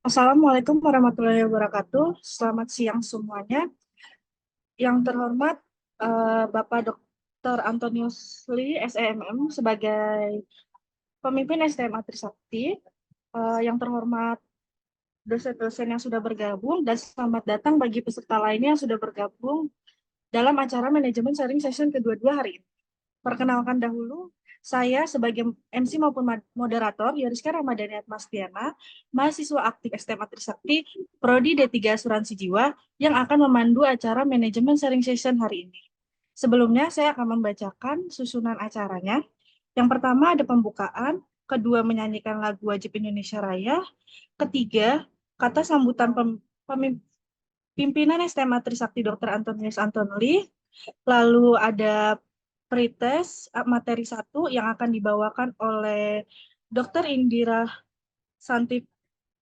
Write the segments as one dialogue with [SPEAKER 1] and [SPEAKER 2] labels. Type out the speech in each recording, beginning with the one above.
[SPEAKER 1] Assalamualaikum warahmatullahi wabarakatuh. Selamat siang semuanya. Yang terhormat Bapak Dr. Antonius Lee, SEMM, sebagai pemimpin STMA Trisakti. Yang terhormat dosen-dosen yang sudah bergabung, dan selamat datang bagi peserta lainnya yang sudah bergabung dalam acara manajemen sharing session kedua-dua hari ini. Perkenalkan dahulu, saya sebagai MC maupun moderator, Yoriska Ramadhani Atmastiana, mahasiswa aktif STMA Trisakti, Prodi D3 Asuransi Jiwa, yang akan memandu acara manajemen sharing session hari ini. Sebelumnya, saya akan membacakan susunan acaranya. Yang pertama ada pembukaan, kedua menyanyikan lagu wajib Indonesia Raya, ketiga kata sambutan pimpinan STMA Trisakti Dr. Antonius Antonli, lalu ada pretest materi 1 yang akan dibawakan oleh Dr. Indira Santi,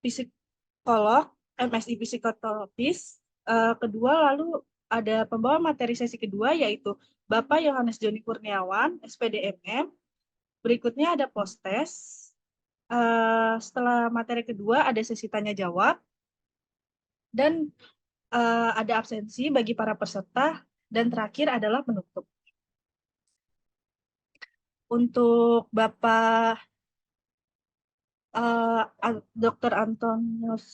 [SPEAKER 1] psikolog, MSI psikoterapis. Kedua, lalu ada pembawa materi sesi kedua yaitu Bapak Yohanes Joni Kurniawan, SPDMM. Berikutnya ada post-test. Setelah materi kedua ada sesi tanya jawab dan ada absensi bagi para peserta, dan terakhir adalah penutup. Untuk Bapak Dr. Antonius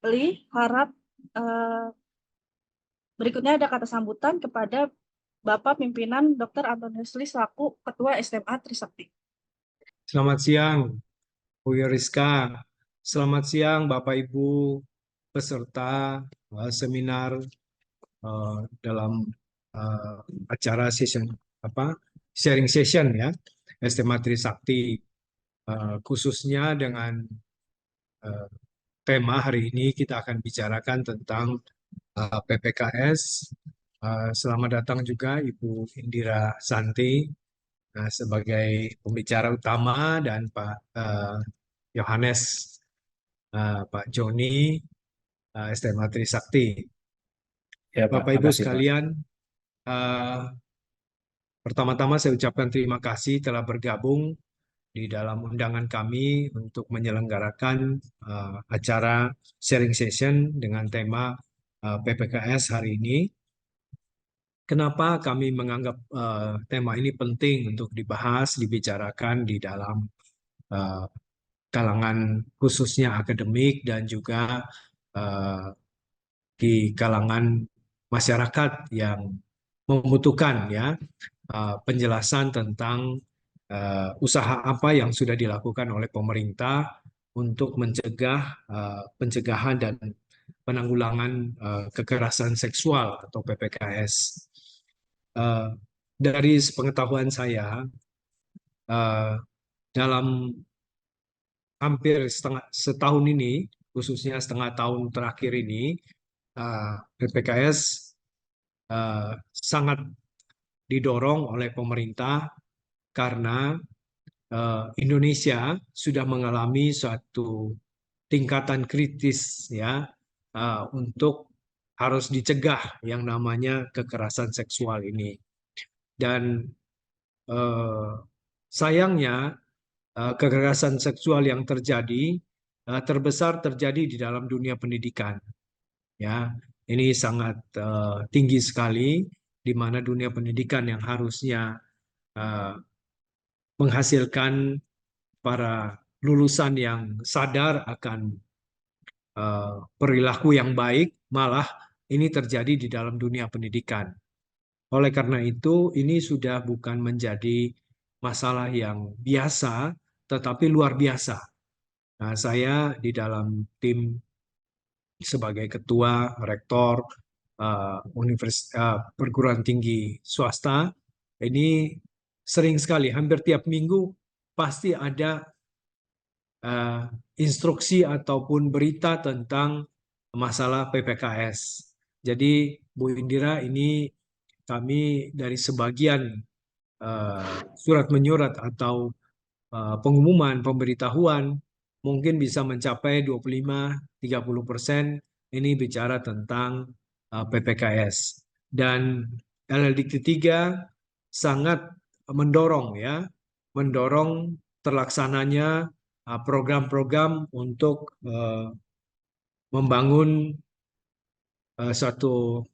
[SPEAKER 1] Lee, harap berikutnya ada kata sambutan kepada Bapak Pimpinan Dr. Antonius Lee selaku Ketua SMA Trisakti.
[SPEAKER 2] Selamat siang, Bu Yoriska. Selamat siang, Bapak Ibu peserta seminar dalam eh, acara session sharing session ya SMA Trisakti. Khususnya dengan eh, tema hari ini kita akan bicarakan tentang PPKS. Selamat datang juga Ibu Indira Santi sebagai pembicara utama dan Pak Yohanes, Pak Joni, STMA Trisakti.
[SPEAKER 3] Ya, Pak.
[SPEAKER 2] Bapak Ibu
[SPEAKER 3] Makasih, Pak.
[SPEAKER 2] sekalian, eh, pertama-tama saya ucapkan terima kasih telah bergabung di dalam undangan kami untuk menyelenggarakan acara sharing session dengan tema PPKS hari ini. Kenapa kami menganggap tema ini penting untuk dibahas, dibicarakan di dalam eh, kalangan khususnya akademik dan juga eh, di kalangan masyarakat yang membutuhkan ya penjelasan tentang usaha apa yang sudah dilakukan oleh pemerintah untuk mencegah pencegahan dan penanggulangan kekerasan seksual atau PPKS. Eh, dari sepengetahuan saya, eh, dalam hampir setahun ini, khususnya setengah tahun terakhir ini, PPKS sangat didorong oleh pemerintah karena Indonesia sudah mengalami suatu tingkatan kritis ya untuk harus dicegah yang namanya kekerasan seksual ini. Dan eh, sayangnya kekerasan seksual yang terjadi terbesar terjadi di dalam dunia pendidikan. Ya, ini sangat tinggi sekali di mana dunia pendidikan yang harusnya eh, menghasilkan para lulusan yang sadar akan perilaku yang baik, malah ini terjadi di dalam dunia pendidikan. Oleh karena itu, ini sudah bukan menjadi masalah yang biasa, tetapi luar biasa. Nah, saya di dalam tim sebagai ketua rektor perguruan tinggi swasta, ini sering sekali, hampir tiap minggu pasti ada eh, instruksi ataupun berita tentang masalah PPKS. Jadi Bu Indira, ini kami dari sebagian surat menyurat atau pengumuman, pemberitahuan mungkin bisa mencapai 25-30% ini bicara tentang PPKS. Dan LLDK 3 sangat mendorong ya, mendorong terlaksananya program-program untuk membangun satu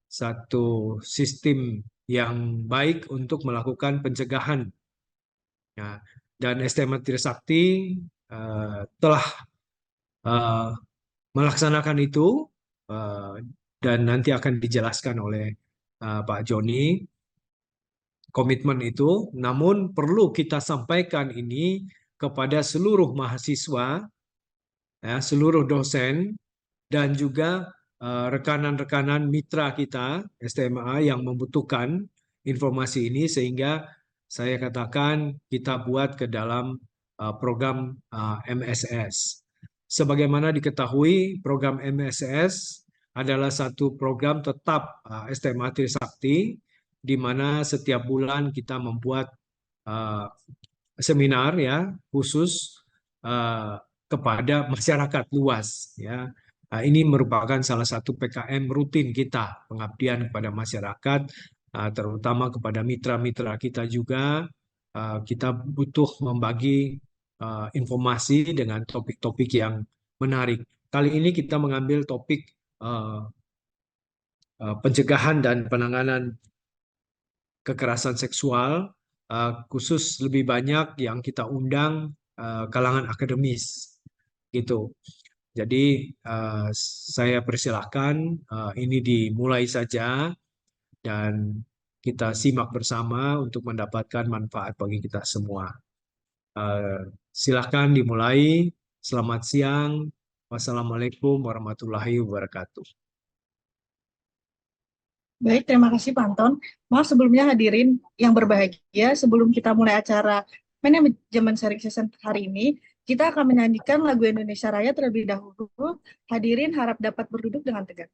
[SPEAKER 2] satu sistem yang baik untuk melakukan pencegahan. Ya. Dan STM Trisakti telah eh, melaksanakan itu eh, dan nanti akan dijelaskan oleh Pak Joni komitmen itu. Namun perlu kita sampaikan ini kepada seluruh mahasiswa, ya, seluruh dosen dan juga rekanan-rekanan mitra kita STMA yang membutuhkan informasi ini, sehingga saya katakan kita buat ke dalam program MSS. Sebagaimana diketahui, program MSS adalah satu program tetap STMA Trisakti, di mana setiap bulan kita membuat uh, seminar ya khusus uh, kepada masyarakat luas ya. Nah, ini merupakan salah satu PKM rutin kita, pengabdian kepada masyarakat, terutama kepada mitra-mitra kita juga. Kita butuh membagi informasi dengan topik-topik yang menarik. Kali ini kita mengambil topik pencegahan dan penanganan kekerasan seksual, khusus lebih banyak yang kita undang kalangan akademis, gitu. Jadi saya persilahkan ini dimulai saja dan kita simak bersama untuk mendapatkan manfaat bagi kita semua. Silahkan dimulai. Selamat siang. Wassalamualaikum warahmatullahi wabarakatuh.
[SPEAKER 1] Baik, terima kasih Pak Anton. Maaf sebelumnya hadirin yang berbahagia, sebelum kita mulai acara manajemen sharing session hari ini, kita akan menyanyikan lagu Indonesia Raya terlebih dahulu. Hadirin harap dapat berduduk dengan tegak.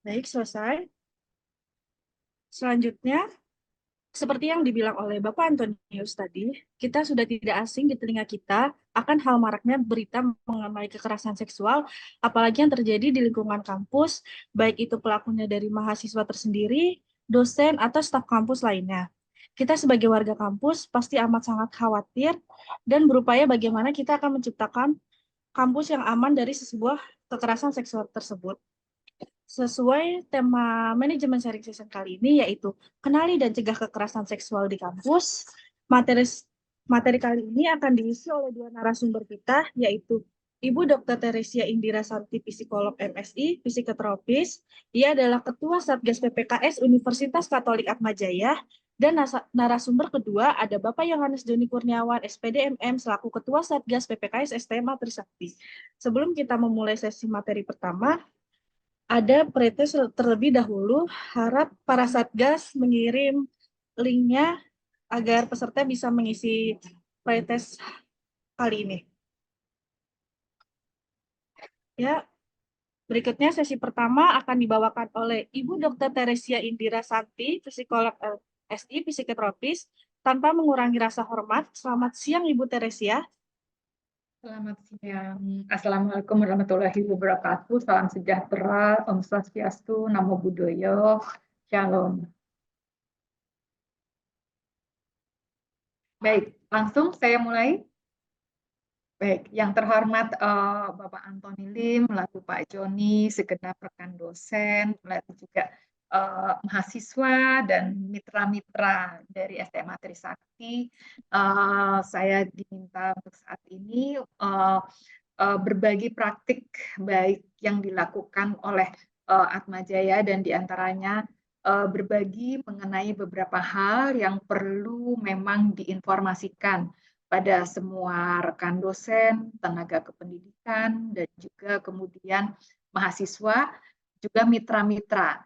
[SPEAKER 1] Baik, selesai. Selanjutnya, seperti yang dibilang oleh Bapak Antonius tadi, kita sudah tidak asing di telinga kita akan hal maraknya berita mengenai kekerasan seksual, apalagi yang terjadi di lingkungan kampus, baik itu pelakunya dari mahasiswa tersendiri, dosen, atau staf kampus lainnya. Kita sebagai warga kampus pasti amat sangat khawatir dan berupaya bagaimana kita akan menciptakan kampus yang aman dari sebuah kekerasan seksual tersebut. Sesuai tema manajemen sharing session kali ini, yaitu kenali dan cegah kekerasan seksual di kampus. Materi kali ini akan diisi oleh dua narasumber kita, yaitu Ibu Dr. Teresia Indira Santi, psikolog MSI, psikotropis. Ia adalah Ketua Satgas PPKS Universitas Katolik Atmajaya. Dan narasumber kedua ada Bapak Yohanes Joni Kurniawan, SPD MM, selaku Ketua Satgas PPKS STMA Trisakti. Sebelum kita memulai sesi materi pertama, ada pretest terlebih dahulu, harap para Satgas mengirim linknya agar peserta bisa mengisi pretest kali ini. Ya, berikutnya sesi pertama akan dibawakan oleh Ibu Dr. Teresia Indira Santi, psikolog SI psikotropis, tanpa mengurangi rasa hormat. Selamat siang Ibu Teresia.
[SPEAKER 4] Selamat siang. Assalamualaikum warahmatullahi wabarakatuh. Salam sejahtera, Om Swastiastu, Namo Buddhaya, Shalom. Baik, langsung saya mulai. Baik, yang terhormat Bapak Antoni Lim, lalu Pak Joni, segenap rekan dosen, lalu juga mahasiswa dan mitra-mitra dari SMA Trisakti, saya diminta untuk saat ini berbagi praktik baik yang dilakukan oleh Atmajaya dan diantaranya berbagi mengenai beberapa hal yang perlu memang diinformasikan pada semua rekan dosen, tenaga kependidikan, dan juga kemudian mahasiswa, juga mitra-mitra,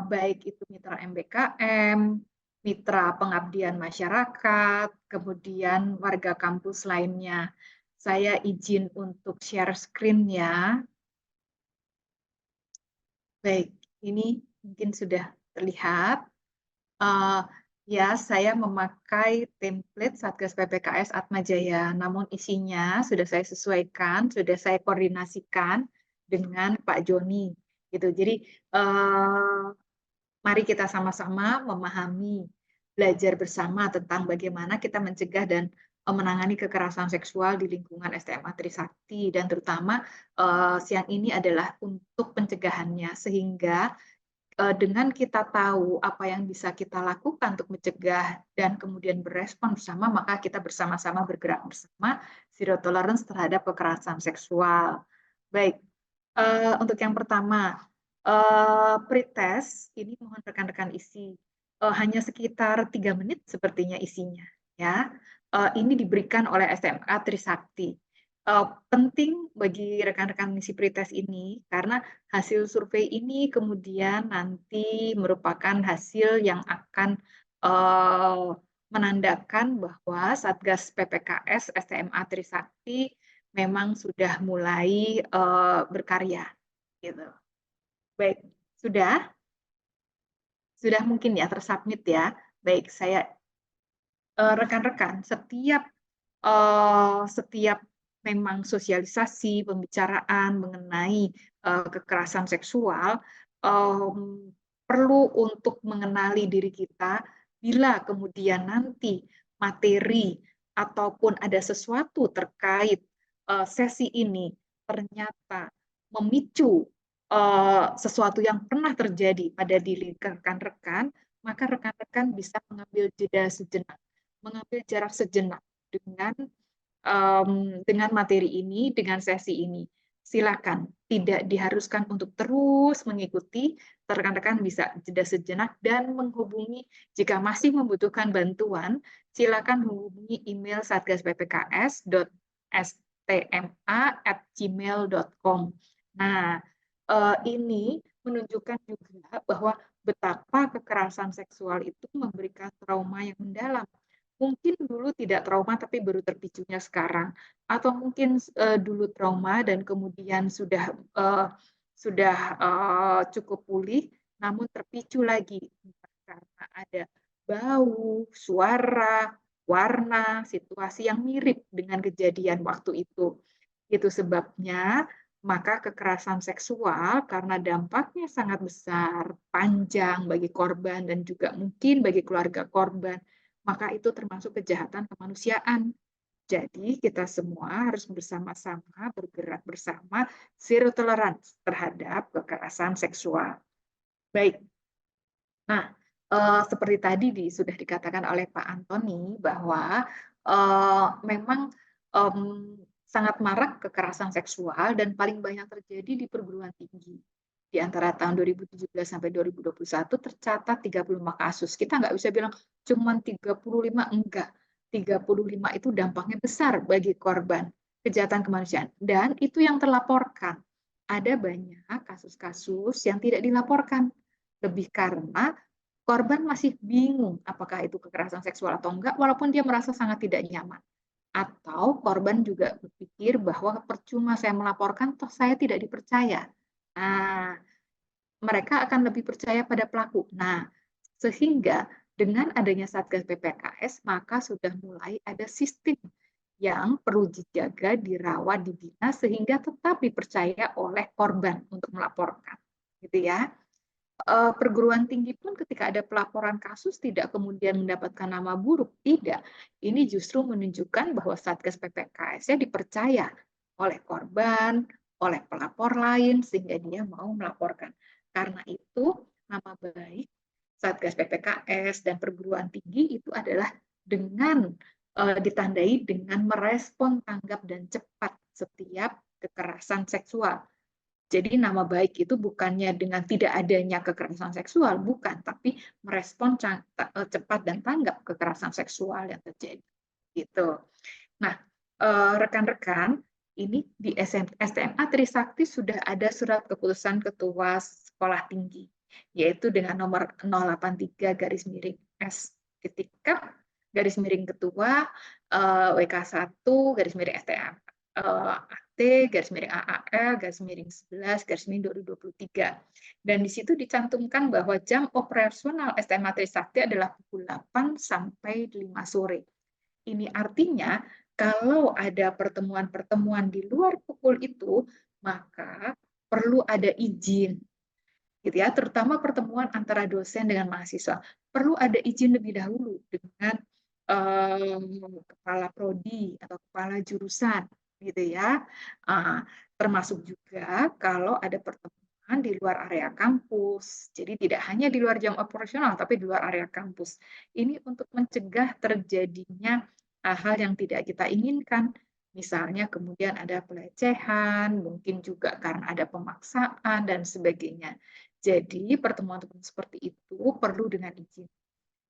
[SPEAKER 4] baik itu mitra MBKM, mitra pengabdian masyarakat, kemudian warga kampus lainnya. Saya izin untuk share screen-nya. Baik, ini mungkin sudah terlihat. Ya, saya memakai template Satgas PPKS Atmajaya, namun isinya sudah saya sesuaikan, sudah saya koordinasikan dengan Pak Joni. Gitu. Jadi, mari kita sama-sama memahami, belajar bersama tentang bagaimana kita mencegah dan menangani kekerasan seksual di lingkungan SMA Trisakti, dan terutama siang ini adalah untuk pencegahannya, sehingga dengan kita tahu apa yang bisa kita lakukan untuk mencegah dan kemudian berespon bersama, maka kita bersama-sama bergerak bersama zero tolerance terhadap kekerasan seksual. Baik, untuk yang pertama, pretest ini mohon rekan-rekan isi hanya sekitar 3 menit sepertinya isinya. Ya, ini diberikan oleh SMA Trisakti. Penting bagi rekan-rekan misi pretest ini karena hasil survei ini kemudian nanti merupakan hasil yang akan menandakan bahwa Satgas PPKS SMA Trisakti memang sudah mulai berkarya. Gitu. Baik, sudah mungkin ya tersubmit ya. Baik, saya rekan-rekan setiap memang sosialisasi, pembicaraan mengenai kekerasan seksual, perlu untuk mengenali diri kita bila kemudian nanti materi ataupun ada sesuatu terkait sesi ini ternyata memicu sesuatu yang pernah terjadi pada diri rekan-rekan, maka rekan-rekan bisa mengambil jeda sejenak, mengambil jarak sejenak dengan materi ini, dengan sesi ini. Silakan, tidak diharuskan untuk terus mengikuti, rekan-rekan bisa jeda sejenak dan menghubungi jika masih membutuhkan bantuan, silakan menghubungi email satgaspppks.stma@gmail.com. Nah, ini menunjukkan juga bahwa betapa kekerasan seksual itu memberikan trauma yang mendalam. Mungkin dulu tidak trauma tapi baru terpicunya sekarang, atau mungkin dulu trauma dan kemudian sudah cukup pulih namun terpicu lagi karena ada bau, suara, warna, situasi yang mirip dengan kejadian waktu itu. Itu sebabnya maka kekerasan seksual karena dampaknya sangat besar, panjang bagi korban dan juga mungkin bagi keluarga korban, maka itu termasuk kejahatan kemanusiaan. Jadi kita semua harus bersama-sama bergerak bersama zero tolerance terhadap kekerasan seksual. Baik. Nah, seperti tadi sudah dikatakan oleh Pak Antoni bahwa memang sangat marak kekerasan seksual dan paling banyak terjadi di perguruan tinggi. Di antara tahun 2017 sampai 2021 tercatat 35 kasus. Kita nggak bisa bilang cuma 35, enggak. 35 itu dampaknya besar bagi korban kejahatan kemanusiaan. Dan itu yang terlaporkan. Ada banyak kasus-kasus yang tidak dilaporkan. Lebih karena korban masih bingung apakah itu kekerasan seksual atau enggak, walaupun dia merasa sangat tidak nyaman. Atau korban juga berpikir bahwa percuma saya melaporkan, toh saya tidak dipercaya. Nah, mereka akan lebih percaya pada pelaku. Nah, sehingga dengan adanya Satgas PPKS, maka sudah mulai ada sistem yang perlu dijaga, dirawat, dibina, sehingga tetap dipercaya oleh korban untuk melaporkan. Gitu ya. Perguruan tinggi pun ketika ada pelaporan kasus tidak kemudian mendapatkan nama buruk. Tidak. Ini justru menunjukkan bahwa Satgas PPKS-nya dipercaya oleh korban, oleh pelapor lain, sehingga dia mau melaporkan. Karena itu, nama baik Satgas PPKS dan perguruan tinggi itu adalah dengan ditandai dengan merespon tanggap dan cepat setiap kekerasan seksual. Jadi nama baik itu bukannya dengan tidak adanya kekerasan seksual, bukan, tapi merespon cepat dan tanggap kekerasan seksual yang terjadi. Gitu. Nah, rekan-rekan, ini di SMA Trisakti sudah ada surat keputusan Ketua Sekolah Tinggi, yaitu dengan nomor 083/S garis miring Ketua WK1/STM AAL/11/2023. Dan di situ dicantumkan bahwa jam operasional SMA Trisakti adalah pukul 8 sampai 5 sore. Ini artinya kalau ada pertemuan-pertemuan di luar pukul itu, maka perlu ada izin. Gitu ya, terutama pertemuan antara dosen dengan mahasiswa. Perlu ada izin lebih dahulu dengan kepala prodi atau kepala jurusan, gitu ya. Termasuk juga kalau ada pertemuan di luar area kampus. Jadi tidak hanya di luar jam operasional, tapi di luar area kampus. Ini untuk mencegah terjadinya hal-hal yang tidak kita inginkan. Misalnya kemudian ada pelecehan, mungkin juga karena ada pemaksaan dan sebagainya. Jadi pertemuan-pertemuan seperti itu perlu dengan izin.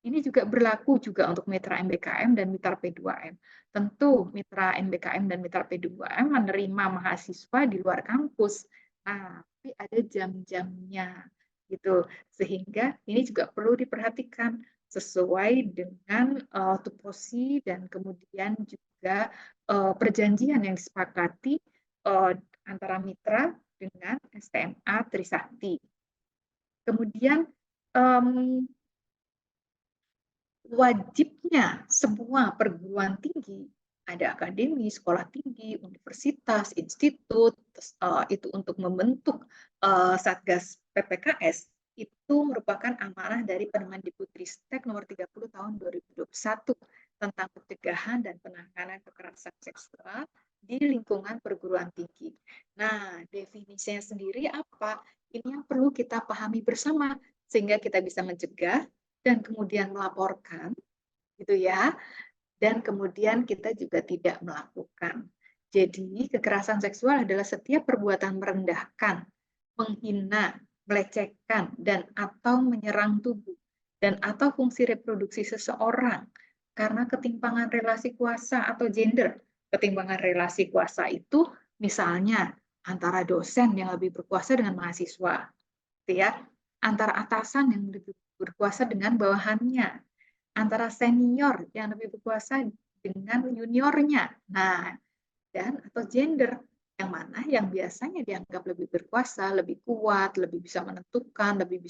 [SPEAKER 4] Ini juga berlaku juga untuk mitra MBKM dan mitra P2M. Tentu mitra MBKM dan mitra P2M menerima mahasiswa di luar kampus, tapi ada jam-jamnya gitu. Sehingga ini juga perlu diperhatikan sesuai dengan tupoksi dan kemudian juga perjanjian yang disepakati antara mitra dengan SMA Trisakti. Kemudian wajibnya semua perguruan tinggi, ada akademi, sekolah tinggi, universitas, institut, itu untuk membentuk Satgas PPKS, itu merupakan amanah dari Permendikbudristek nomor 30 tahun 2021 tentang pencegahan dan penanganan kekerasan seksual di lingkungan perguruan tinggi. Nah, definisinya sendiri apa? Ini yang perlu kita pahami bersama, sehingga kita bisa mencegah dan kemudian melaporkan, gitu ya, dan kemudian kita juga tidak melakukan. Jadi kekerasan seksual adalah setiap perbuatan merendahkan, menghina, melecehkan, dan atau menyerang tubuh dan atau fungsi reproduksi seseorang karena ketimpangan relasi kuasa atau gender. Ketimpangan relasi kuasa itu misalnya antara dosen yang lebih berkuasa dengan mahasiswa, gitu ya, antara atasan yang lebih berkuasa dengan bawahannya, antara senior yang lebih berkuasa dengan juniornya. Nah, dan atau gender yang mana yang biasanya dianggap lebih berkuasa, lebih kuat, lebih bisa menentukan, lebih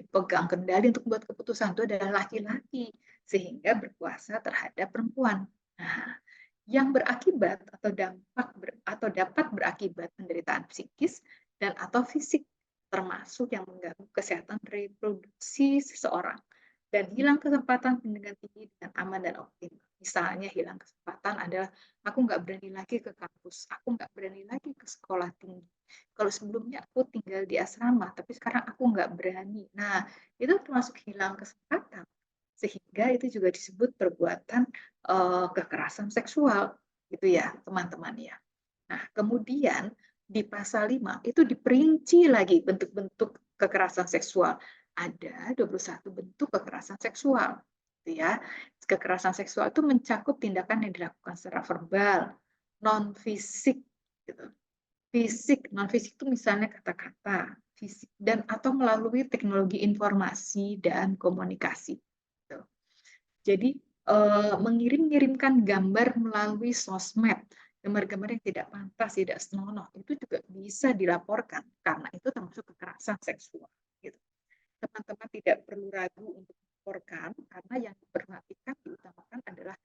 [SPEAKER 4] pegang kendali untuk membuat keputusan itu adalah laki-laki, sehingga berkuasa terhadap perempuan. Nah, yang berakibat atau dapat berakibat penderitaan psikis dan atau fisik, termasuk yang mengganggu kesehatan reproduksi seseorang dan hilang kesempatan pendidikan tinggi dengan aman dan optimal. Misalnya hilang kesempatan adalah aku nggak berani lagi ke kampus, aku nggak berani lagi ke sekolah tinggi. Kalau sebelumnya aku tinggal di asrama, tapi sekarang aku nggak berani. Nah, itu termasuk hilang kesempatan. Sehingga itu juga disebut perbuatan kekerasan seksual, gitu ya, teman-teman ya. Nah, kemudian di pasal 5 itu diperinci lagi bentuk-bentuk kekerasan seksual. Ada 21 bentuk kekerasan seksual, gitu ya. Kekerasan seksual itu mencakup tindakan yang dilakukan secara verbal, non fisik, gitu. Fisik, non fisik itu misalnya kata-kata, fisik dan atau melalui teknologi informasi dan komunikasi. Gitu. Jadi mengirim-ngirimkan gambar melalui sosmed, gambar-gambar yang tidak pantas, tidak senonoh, itu juga bisa dilaporkan karena itu termasuk kekerasan seksual. Gitu. Teman-teman tidak perlu ragu untuk melaporkan karena yang diperhatikan diutamakan adalah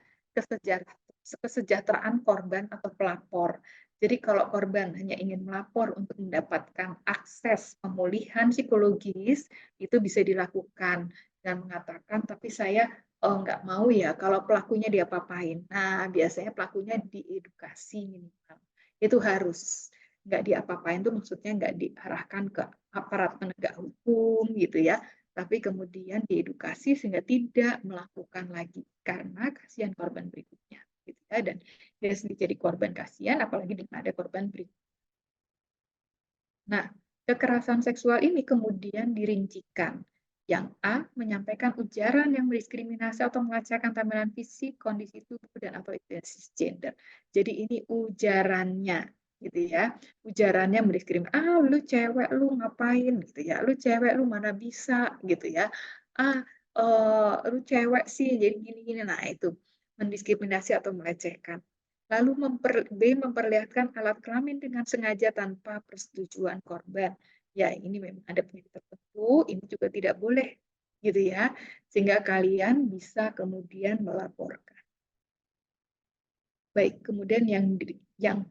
[SPEAKER 4] kesejahteraan korban atau pelapor. Jadi kalau korban hanya ingin melapor untuk mendapatkan akses pemulihan psikologis, itu bisa dilakukan dengan mengatakan, tapi saya nggak mau ya kalau pelakunya diapa-apain. Nah, biasanya pelakunya diedukasi minimal. Itu harus. Nggak diapa-apain itu maksudnya nggak diarahkan ke aparat penegak hukum gitu ya, tapi kemudian diedukasi sehingga tidak melakukan lagi karena kasihan korban berikutnya gitu ya, dan dia sendiri jadi korban kasihan apalagi dengan ada korban berikutnya. Nah, kekerasan seksual ini kemudian dirincikan. Yang A, menyampaikan ujaran yang mendiskriminasi atau mengacaukan tampilan fisik, kondisi tubuh, dan atau identitas gender. Jadi ini ujarannya, gitu ya. Ujarannya mendiskriminasi. Ah, lu cewek, lu ngapain, gitu ya. Lu cewek, lu mana bisa, gitu ya. Ah, lu cewek sih, jadi gini-gini. Nah, itu mendiskriminasi atau melecehkan. Lalu B, memperlihatkan alat kelamin dengan sengaja tanpa persetujuan korban. Ya, ini memang ada penyakit tertentu, ini juga tidak boleh, gitu ya. Sehingga kalian bisa kemudian melaporkan. Baik, kemudian yang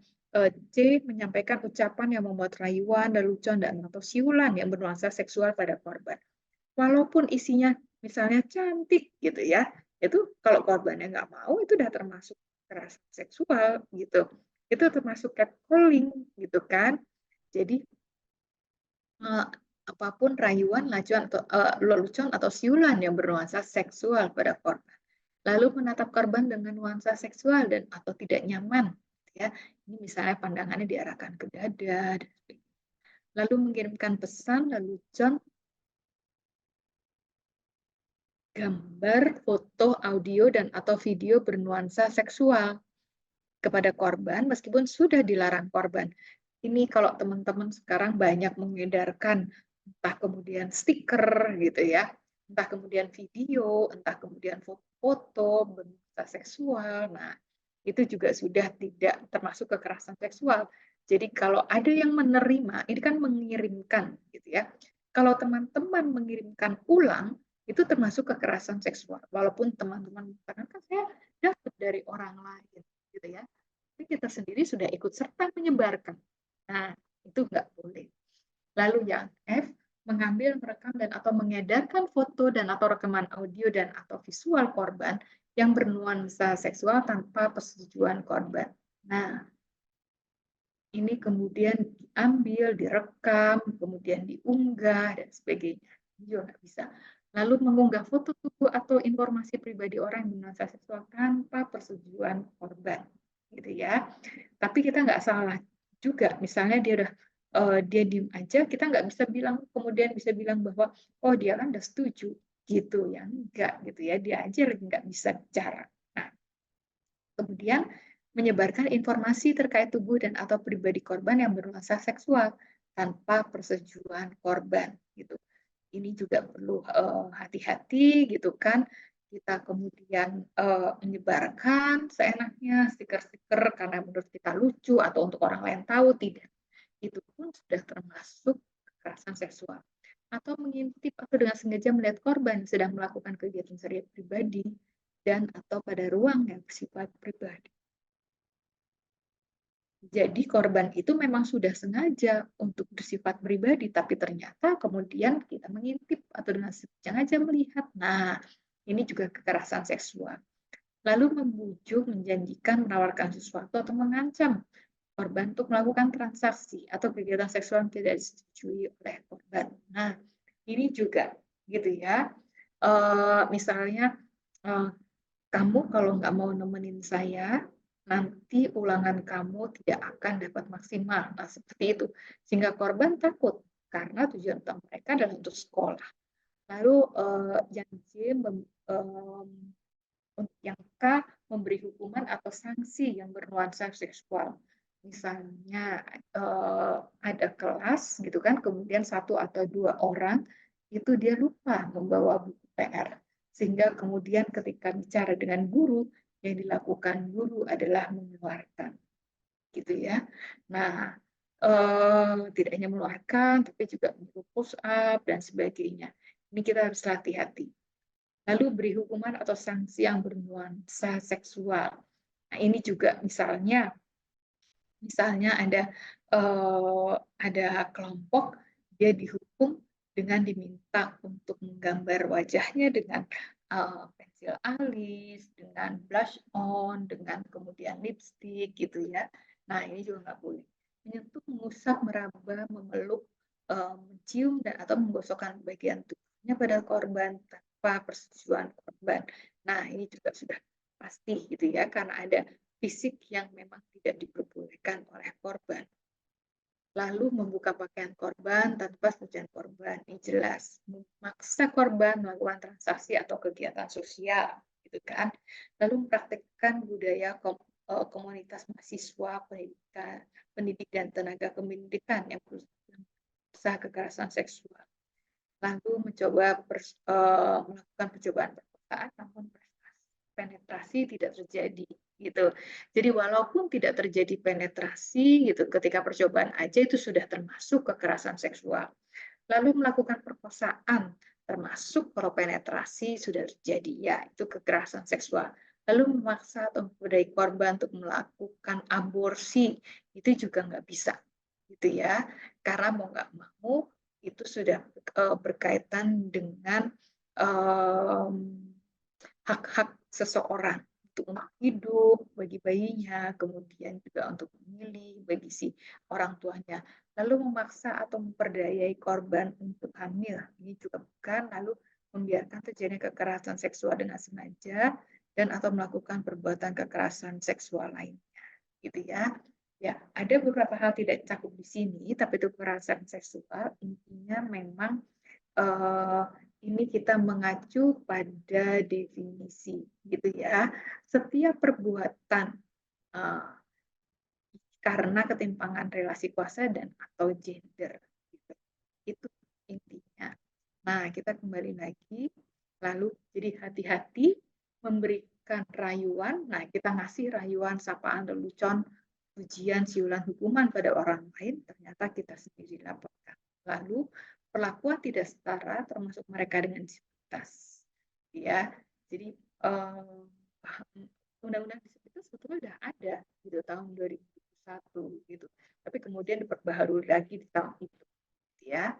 [SPEAKER 4] C, menyampaikan ucapan yang membuat rayuan, lelucon, dan atau siulan yang bernuansa seksual pada korban. Walaupun isinya misalnya cantik, gitu ya, itu kalau korbannya nggak mau, itu udah termasuk kekerasan seksual, gitu. Itu termasuk catcalling, gitu kan. Jadi apapun rayuan, lelucon atau siulan yang bernuansa seksual pada korban. Lalu menatap korban dengan nuansa seksual dan atau tidak nyaman, ya. Ini misalnya pandangannya diarahkan ke dada, dan sebagainya. Lalu mengirimkan pesan, lelucon, gambar, foto, audio, dan atau video bernuansa seksual kepada korban meskipun sudah dilarang korban. Ini kalau teman-teman sekarang banyak mengedarkan entah kemudian stiker gitu ya, entah kemudian video, entah kemudian foto bernuansa seksual. Nah, itu juga sudah tidak termasuk kekerasan seksual. Jadi kalau ada yang menerima, ini kan mengirimkan gitu ya. Kalau teman-teman mengirimkan ulang, itu termasuk kekerasan seksual. Walaupun teman-teman mengatakan kan saya dapat dari orang lain gitu ya. Tapi kita sendiri sudah ikut serta menyebarkan. Nah, itu nggak boleh. Lalu yang F, mengambil, merekam, dan atau mengedarkan foto dan atau rekaman audio dan atau visual korban yang bernuansa seksual tanpa persetujuan korban. Nah, ini kemudian diambil, direkam, kemudian diunggah, dan sebagainya. Ini juga nggak bisa. Lalu mengunggah foto tubuh atau informasi pribadi orang yang bernuansa seksual tanpa persetujuan korban. Gitu ya. Tapi kita nggak salah juga. Misalnya dia diem aja, kita nggak bisa bilang, kemudian bisa bilang bahwa, oh dia kan udah setuju. Gitu ya. Enggak, gitu ya. Dia aja lagi nggak bisa bicara. Nah, kemudian menyebarkan informasi terkait tubuh dan atau pribadi korban yang bernuansa seksual tanpa persetujuan korban gitu. Ini juga perlu hati-hati gitu kan. Kita kemudian menyebarkan seenaknya stiker-stiker karena menurut kita lucu atau untuk orang lain tahu, tidak. Itu pun sudah termasuk kekerasan seksual. Atau mengintip atau dengan sengaja melihat korban sedang melakukan kegiatan sehari pribadi dan atau pada ruang yang bersifat pribadi. Jadi korban itu memang sudah sengaja untuk bersifat pribadi, tapi ternyata kemudian kita mengintip atau dengan sengaja melihat. Nah, ini juga kekerasan seksual. Lalu membujuk, menjanjikan, menawarkan sesuatu atau mengancam korban untuk melakukan transaksi atau kegiatan seksual yang tidak disetujui oleh korban. Nah, ini juga gitu ya. Misalnya, kamu kalau nggak mau nemenin saya, nanti ulangan kamu tidak akan dapat maksimal. Nah, seperti itu. Sehingga korban takut, karena tujuan utama mereka adalah untuk sekolah. Lalu yang C, yang K, memberi hukuman atau sanksi yang bernuansa seksual. misalnya ada kelas gitu kan, kemudian 1 atau 2 orang itu dia lupa membawa buku PR, sehingga kemudian ketika bicara dengan guru, yang dilakukan guru adalah mengeluarkan, gitu ya. Nah, tidak hanya mengeluarkan, tapi juga menyuruh push up dan sebagainya. Ini kita harus hati-hati. Lalu beri hukuman atau sanksi yang bernuansa seksual. Nah, ini juga misalnya ada kelompok dia dihukum dengan diminta untuk menggambar wajahnya dengan pensil alis, dengan blush on, dengan kemudian lipstick gitu ya. Nah, ini juga nggak boleh. Menyentuh, mengusap, meraba, memeluk, mencium dan atau menggosokkan bagian tubuhnya pada korban tanpa persetujuan korban. Nah, ini juga sudah pasti gitu ya, karena ada fisik yang memang tidak diperbolehkan oleh korban. Lalu membuka pakaian korban tanpa setujuan korban, ini jelas. Memaksa korban melakukan transaksi atau kegiatan sosial, gitu kan. Lalu mempraktikkan budaya komunitas mahasiswa, pendidik dan tenaga pendidikan yang berusaha kekerasan seksual. Lalu mencoba melakukan percobaan perkosaan, namun penetrasi tidak terjadi gitu. Jadi walaupun tidak terjadi penetrasi gitu, ketika percobaan aja itu sudah termasuk kekerasan seksual. Lalu melakukan perkosaan termasuk kalau penetrasi sudah terjadi, ya itu kekerasan seksual. Lalu memaksa atau memperdaya korban untuk melakukan aborsi itu juga nggak bisa gitu ya, karena mau nggak mau itu sudah berkaitan dengan hak-hak seseorang untuk hidup bagi bayinya, kemudian juga untuk memilih bagi si orang tuanya. Lalu memaksa atau memperdayai korban untuk hamil, ini juga bukan. Lalu membiarkan terjadinya kekerasan seksual dengan sengaja dan atau melakukan perbuatan kekerasan seksual lainnya, gitu ya. Ya, ada beberapa hal tidak cakup di sini, tapi itu kekerasan seksual intinya memang ini kita mengacu pada definisi, gitu ya. Setiap perbuatan karena ketimpangan relasi kuasa dan atau gender, gitu. Itu intinya. Nah, kita kembali lagi, lalu jadi hati-hati memberikan rayuan. Nah, kita ngasih rayuan, sapaan, lelucon, pujian, siulan, hukuman pada orang lain, ternyata kita sendiri laporkan. Lalu perlakuan tidak setara termasuk mereka dengan disabilitas, ya. Jadi undang-undang disabilitas sebetulnya sudah ada gitu tahun 2001 gitu, tapi kemudian diperbaharui lagi di tahun itu, ya.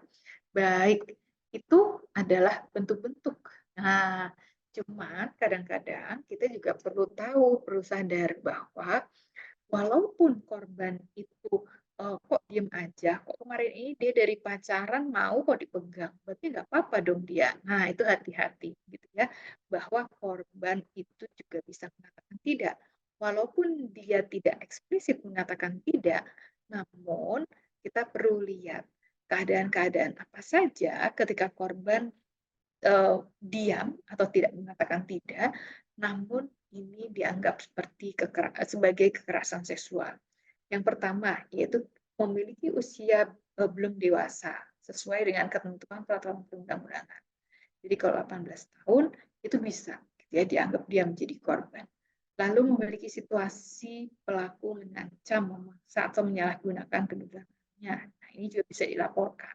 [SPEAKER 4] Baik, itu adalah bentuk-bentuk. Nah, cuman kadang-kadang kita juga perlu sadar bahwa walaupun korban itu kok diem aja, kok kemarin ini dia dari pacaran mau kok dipegang, berarti nggak apa-apa dong dia. Nah, itu hati-hati gitu ya, bahwa korban itu juga bisa mengatakan tidak. Walaupun dia tidak eksplisit mengatakan tidak, namun kita perlu lihat keadaan-keadaan apa saja ketika korban diam atau tidak mengatakan tidak, namun ini dianggap sebagai kekerasan seksual. Yang pertama, yaitu memiliki usia belum dewasa, sesuai dengan ketentuan peraturan perundang-undangan. Jadi kalau 18 tahun, itu bisa ya, dianggap dia menjadi korban. Lalu memiliki situasi pelaku mengancam, memaksa, atau menyalahgunakan kedudukannya. Nah, ini juga bisa dilaporkan.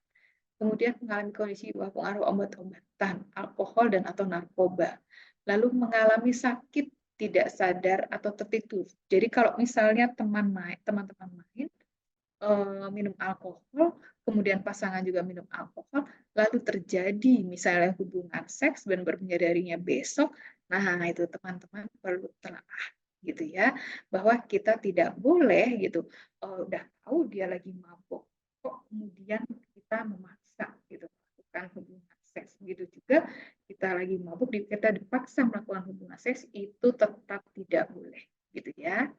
[SPEAKER 4] Kemudian mengalami kondisi bawah pengaruh obat-obatan, alkohol dan atau narkoba. Lalu mengalami sakit, tidak sadar atau tertidur. Jadi kalau misalnya teman-teman main minum alkohol, kemudian pasangan juga minum alkohol, lalu terjadi misalnya hubungan seks dan baru menyadarinya besok, nah itu teman-teman perlu telaah gitu ya, bahwa kita tidak boleh gitu, udah tahu dia lagi mabuk, kok kemudian kita memaksa gitu melakukan hubungan seks. Begitu juga kita lagi mabuk, kita dipaksa melakukan hubungan seks, itu tetap tidak boleh gitu ya.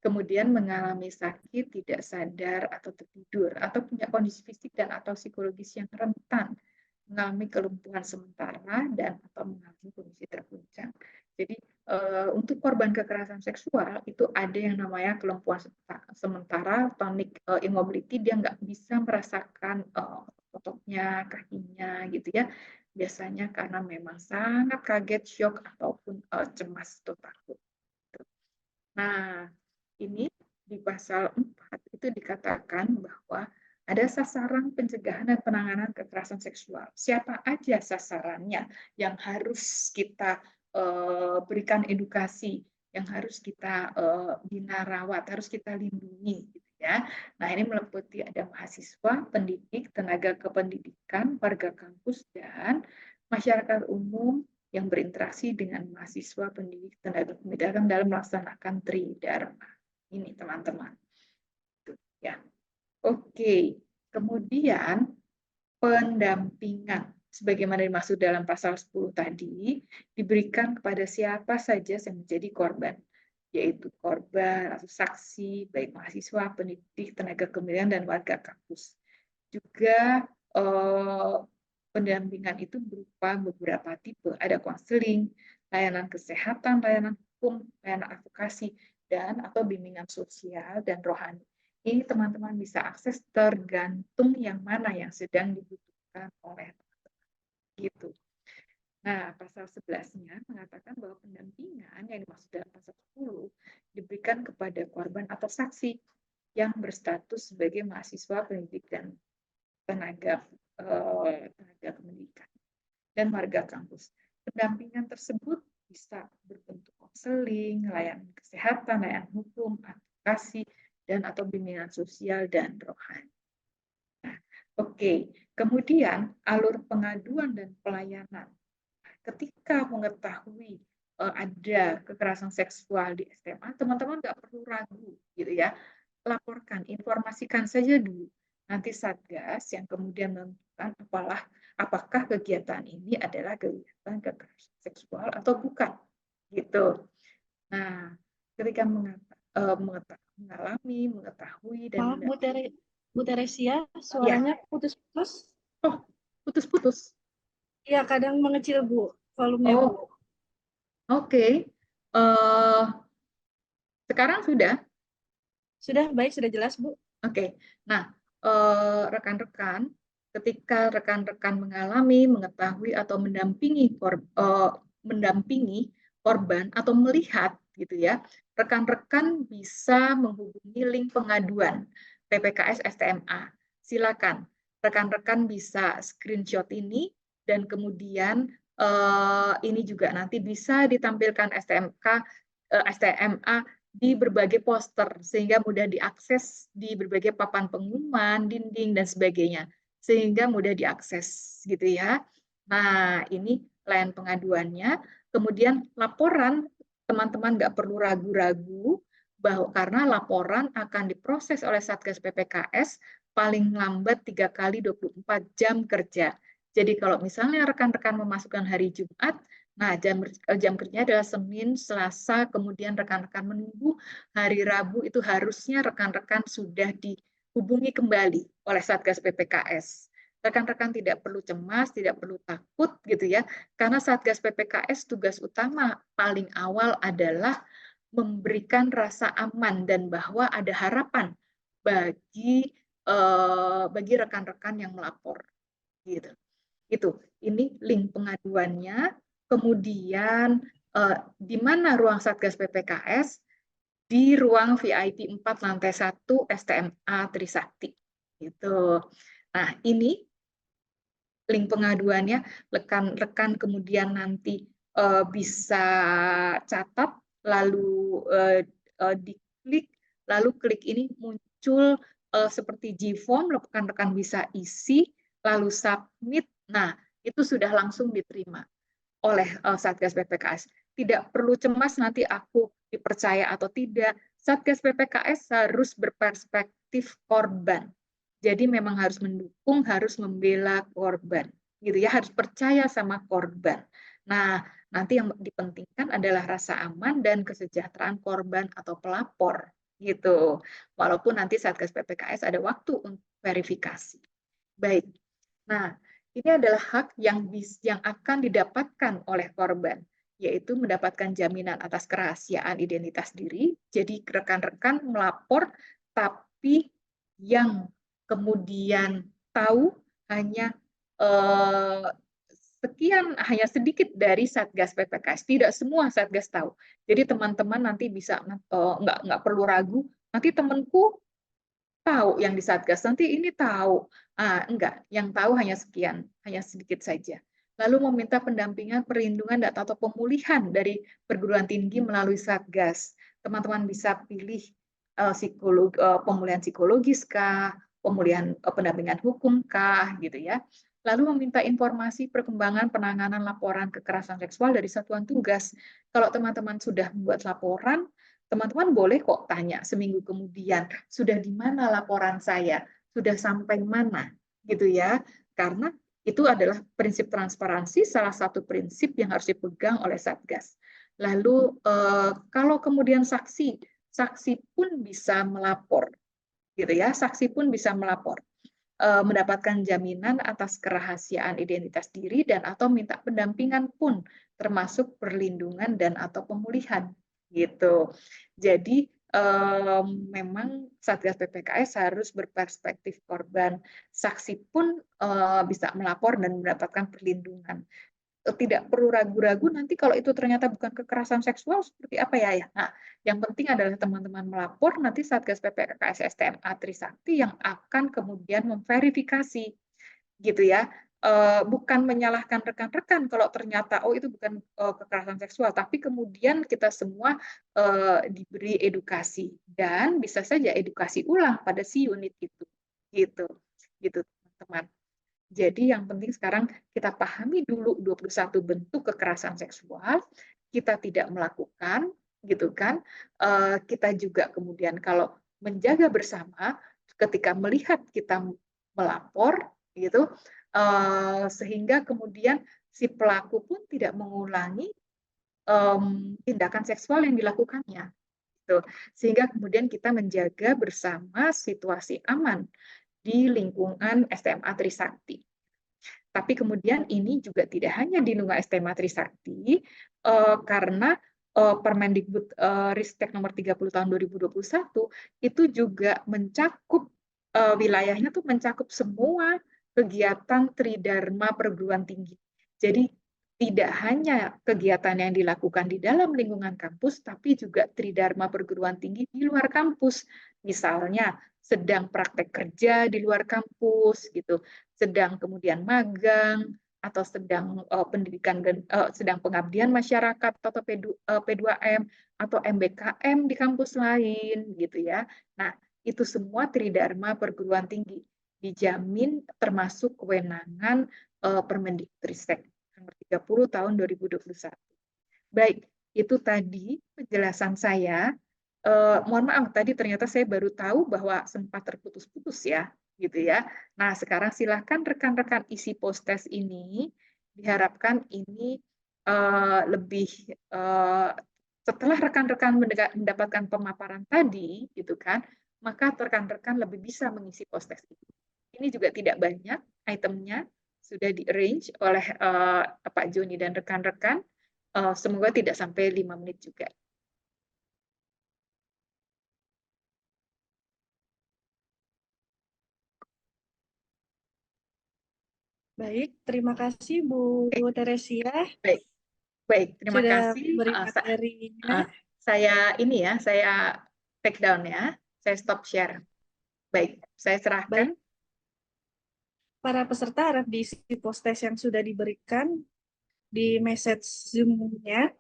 [SPEAKER 4] Kemudian mengalami sakit, tidak sadar atau tertidur, atau punya kondisi fisik dan atau psikologis yang rentan, mengalami kelumpuhan sementara dan atau mengalami kondisi terguncang. Jadi untuk korban kekerasan seksual itu ada yang namanya kelumpuhan sementara, tonic immobility, dia nggak bisa merasakan ototnya, kakinya gitu ya. Biasanya karena memang sangat kaget, shock, ataupun cemas atau takut. Nah, ini di pasal 4 itu dikatakan bahwa ada sasaran pencegahan dan penanganan kekerasan seksual. Siapa aja sasarannya yang harus kita berikan edukasi, yang harus kita bina rawat, harus kita lindungi, gitu ya. Nah, ini meliputi ada mahasiswa, pendidik, tenaga kependidikan, warga kampus, dan masyarakat umum yang berinteraksi dengan mahasiswa, pendidik, tenaga pendidikan dalam melaksanakan tridharma. Ini teman-teman. Ya. Oke. Kemudian pendampingan sebagaimana dimaksud dalam pasal 10 tadi diberikan kepada siapa saja yang menjadi korban, yaitu korban atau saksi baik mahasiswa, pendidik, tenaga kependidikan, dan warga kampus. Juga pendampingan itu berupa beberapa tipe, ada konseling, layanan kesehatan, layanan hukum, layanan advokasi, dan atau bimbingan sosial dan rohani. Ini teman-teman bisa akses tergantung yang mana yang sedang dibutuhkan oleh teman-teman. Gitu. Nah, pasal 11-nya mengatakan bahwa pendampingan yang dimaksud dalam pasal 10 diberikan kepada korban atau saksi yang berstatus sebagai mahasiswa, pendidik, dan tenaga pendidikan dan warga kampus. Pendampingan tersebut bisa berbentuk konseling, layanan kesehatan, layanan hukum, advokasi, dan atau bimbingan sosial dan rohani. Nah, oke. Kemudian alur pengaduan dan pelayanan. Ketika mengetahui ada kekerasan seksual di SMA, teman-teman nggak perlu ragu, gitu ya. Laporkan, informasikan saja dulu. Nanti Satgas yang kemudian menentukan apakah kegiatan ini adalah kegiatan kekerasan seksual atau bukan, gitu. Nah, ketika mengalami, mengetahui, dan
[SPEAKER 1] Maaf, Bu Teresia, suaranya putus-putus.
[SPEAKER 4] Oh, putus-putus.
[SPEAKER 1] Iya, kadang mengecil, Bu, volumenya, Bu.
[SPEAKER 4] Oke. Sekarang sudah?
[SPEAKER 1] Sudah baik, sudah jelas, Bu.
[SPEAKER 4] Oke. Nah, rekan-rekan, ketika rekan-rekan mengalami, mengetahui, atau mendampingi korban atau melihat, gitu ya, rekan-rekan bisa menghubungi link pengaduan PPKS STMA. Silakan, rekan-rekan bisa screenshot ini, dan kemudian ini juga nanti bisa ditampilkan STMA di berbagai poster sehingga mudah diakses di berbagai papan pengumuman, dinding, dan sebagainya, sehingga mudah diakses, gitu ya. Nah, ini layanan pengaduannya. Kemudian laporan, teman-teman nggak perlu ragu-ragu bahwa karena laporan akan diproses oleh Satgas PPKS paling lambat 3 kali 24 jam kerja. Jadi kalau misalnya rekan-rekan memasukkan hari Jumat, nah, jam kerjanya adalah Senin, Selasa, kemudian rekan-rekan menunggu hari Rabu, itu harusnya rekan-rekan sudah dihubungi kembali oleh Satgas PPKS. Rekan-rekan tidak perlu cemas, tidak perlu takut, gitu ya, karena Satgas PPKS tugas utama paling awal adalah memberikan rasa aman dan bahwa ada harapan bagi rekan-rekan yang melapor, gitu. Itu, ini link pengaduannya. Kemudian di mana ruang Satgas PPKS? Di ruang VIP 4 lantai 1 STMA Trisakti. Gitu. Nah, ini link pengaduannya. Rekan-rekan kemudian nanti bisa catat, lalu diklik, lalu klik ini muncul seperti G-form, rekan-rekan bisa isi, lalu submit. Nah, itu sudah langsung diterima oleh Satgas PPKS. Tidak perlu cemas nanti aku dipercaya atau tidak. Satgas PPKS harus berperspektif korban. Jadi memang harus mendukung, harus membela korban. Gitu ya, harus percaya sama korban. Nah, nanti yang dipentingkan adalah rasa aman dan kesejahteraan korban atau pelapor. Gitu. Walaupun nanti Satgas PPKS ada waktu untuk verifikasi. Baik. Nah, ini adalah hak yang akan didapatkan oleh korban. yaitu mendapatkan jaminan atas kerahasiaan identitas diri. Jadi rekan-rekan melapor, tapi yang kemudian tahu hanya hanya sedikit dari Satgas PPKS. Tidak semua Satgas tahu. Jadi teman-teman nanti bisa nggak perlu ragu. Nanti temanku tahu yang di Satgas, nanti ini tahu. Enggak, yang tahu hanya sekian, hanya sedikit saja. Lalu meminta pendampingan, perlindungan, data atau pemulihan dari perguruan tinggi melalui Satgas. Teman-teman bisa pilih pemulihan psikologis kah, pemulihan pendampingan hukum kah, gitu ya. Lalu meminta informasi perkembangan penanganan laporan kekerasan seksual dari satuan tugas. Kalau teman-teman sudah membuat laporan, teman-teman boleh kok tanya seminggu kemudian, sudah di mana laporan saya? Sudah sampai mana? Gitu ya. Karena itu adalah prinsip transparansi, salah satu prinsip yang harus dipegang oleh Satgas. Lalu kalau kemudian saksi pun bisa melapor. Gitu ya, saksi pun bisa melapor. Mendapatkan jaminan atas kerahasiaan identitas diri dan atau minta pendampingan pun termasuk perlindungan dan atau pemulihan gitu. Jadi memang Satgas PPKS harus berperspektif korban. Saksi pun bisa melapor dan mendapatkan perlindungan. Tidak perlu ragu-ragu nanti kalau itu ternyata bukan kekerasan seksual seperti apa ya. Nah, yang penting adalah teman-teman melapor, nanti Satgas PPKS STMA Trisakti yang akan kemudian memverifikasi gitu ya. Bukan menyalahkan rekan-rekan kalau ternyata itu bukan kekerasan seksual, tapi kemudian kita semua diberi edukasi dan bisa saja edukasi ulang pada si unit itu. Gitu teman-teman. Jadi yang penting sekarang kita pahami dulu 21 bentuk kekerasan seksual, kita tidak melakukan, gitu kan. Kita juga kemudian kalau menjaga bersama, ketika melihat kita melapor, gitu, sehingga kemudian si pelaku pun tidak mengulangi tindakan seksual yang dilakukannya. Gitu. Sehingga kemudian kita menjaga bersama situasi aman di lingkungan STMA Trisakti. Tapi kemudian ini juga tidak hanya di lingkungan STMA Trisakti, karena Permendikbud Ristek nomor 30 tahun 2021 itu juga mencakup wilayahnya tuh mencakup semua kegiatan Tridharma perguruan tinggi. Jadi tidak hanya kegiatan yang dilakukan di dalam lingkungan kampus, tapi juga Tridharma perguruan tinggi di luar kampus. Misalnya sedang praktek kerja di luar kampus, gitu, sedang kemudian magang, atau sedang pendidikan sedang pengabdian masyarakat atau P2M atau MBKM di kampus lain, gitu ya. Nah, itu semua Tridharma perguruan tinggi dijamin termasuk kewenangan Permendikbudristek nomor 30 tahun 2021. Baik, itu tadi penjelasan saya. Mohon maaf, tadi ternyata saya baru tahu bahwa sempat terputus-putus ya, gitu ya. Nah, sekarang silakan rekan-rekan isi post-test ini. Diharapkan ini lebih setelah rekan-rekan mendapatkan pemaparan tadi, gitu kan, maka rekan-rekan lebih bisa mengisi post-test ini. Ini juga tidak banyak itemnya, sudah di-arrange oleh Pak Joni dan rekan-rekan. Semoga tidak sampai 5 menit juga.
[SPEAKER 1] Baik, terima kasih Bu Teresia
[SPEAKER 4] Baik, terima
[SPEAKER 1] sudah
[SPEAKER 4] kasih.
[SPEAKER 1] beri materinya.
[SPEAKER 4] Saya take down ya, saya stop share. Baik, saya serahkan.
[SPEAKER 1] Baik, para peserta harap diisi post-test yang sudah diberikan di message Zoom-nya.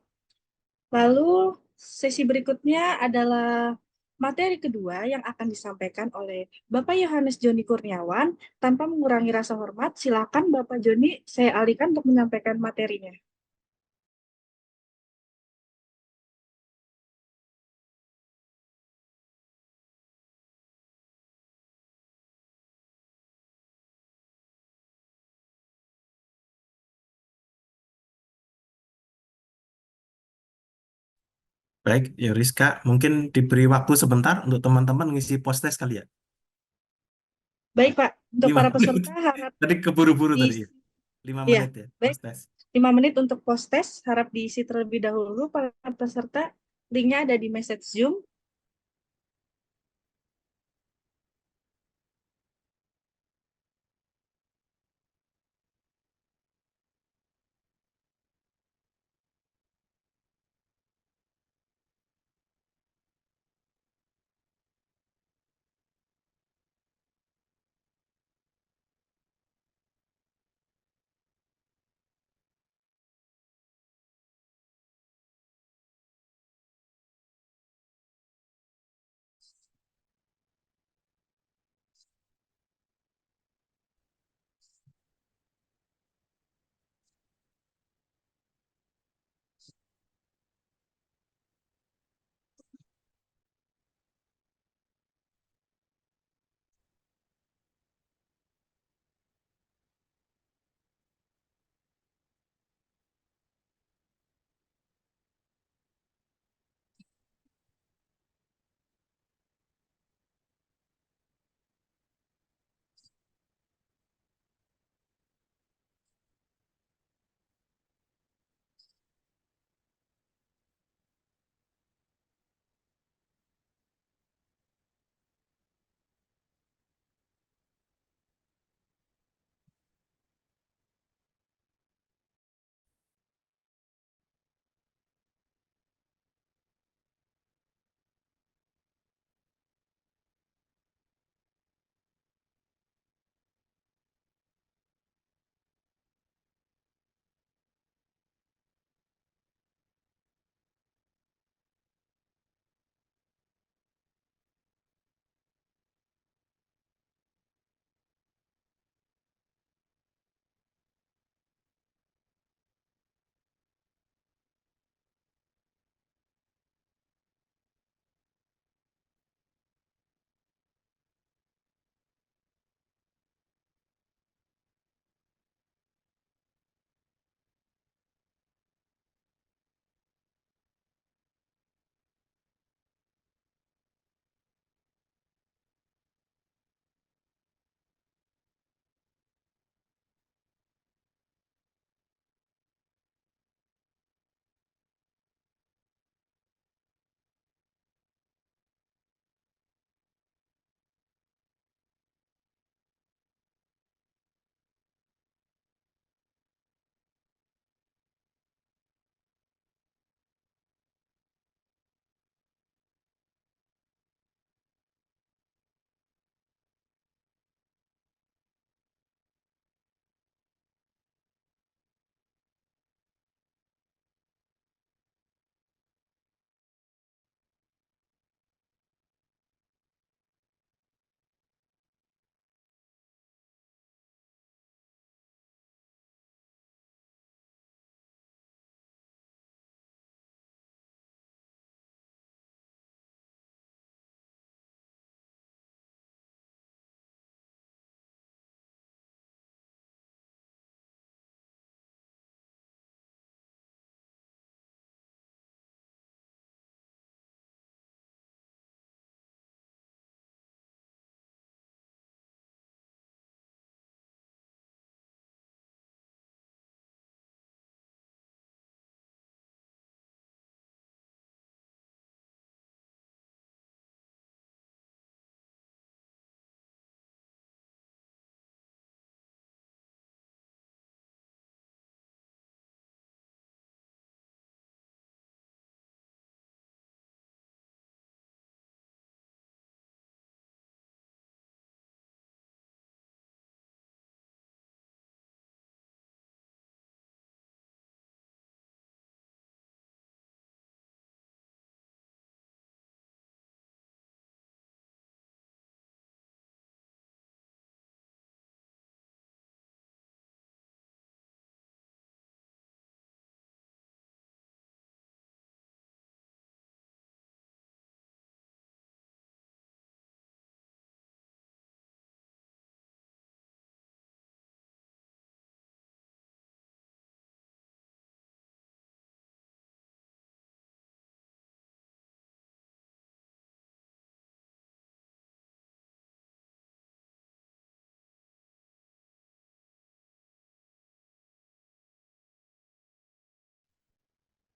[SPEAKER 1] Lalu sesi berikutnya adalah materi kedua yang akan disampaikan oleh Bapak Yohanes Joni Kurniawan. Tanpa mengurangi rasa hormat, silakan Bapak Joni, saya alihkan untuk menyampaikan materinya.
[SPEAKER 3] Baik, ya Rizka, mungkin diberi waktu sebentar untuk teman-teman ngisi post-test kali ya.
[SPEAKER 1] Baik Pak, untuk para
[SPEAKER 3] Gimana?
[SPEAKER 1] peserta harap
[SPEAKER 3] Tadi keburu-buru tadi
[SPEAKER 1] diisi.
[SPEAKER 3] ya. 5
[SPEAKER 1] Ya,
[SPEAKER 3] menit ya
[SPEAKER 1] baik.
[SPEAKER 3] post-test.
[SPEAKER 1] 5 menit untuk post test, harap diisi terlebih dahulu para peserta. Linknya ada di message Zoom.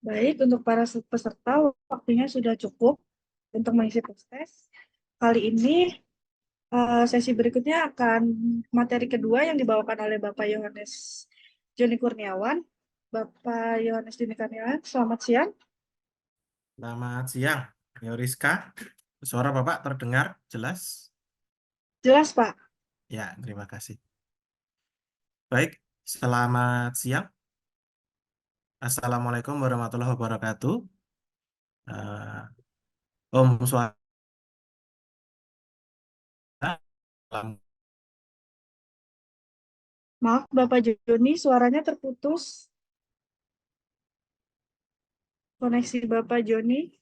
[SPEAKER 1] Baik, untuk para peserta, waktunya sudah cukup untuk mengisi tes. Kali ini sesi berikutnya akan materi kedua yang dibawakan oleh Bapak Yohanes Joni Kurniawan. Bapak Yohanes Joni Kurniawan, selamat siang.
[SPEAKER 3] Selamat siang, Rizka. Suara Bapak terdengar jelas?
[SPEAKER 1] Jelas, Pak.
[SPEAKER 3] Ya, terima kasih. Baik, selamat siang. Assalamualaikum warahmatullahi wabarakatuh. Om Swasta.
[SPEAKER 1] Maaf, Bapak Joni, suaranya terputus. Koneksi Bapak Joni.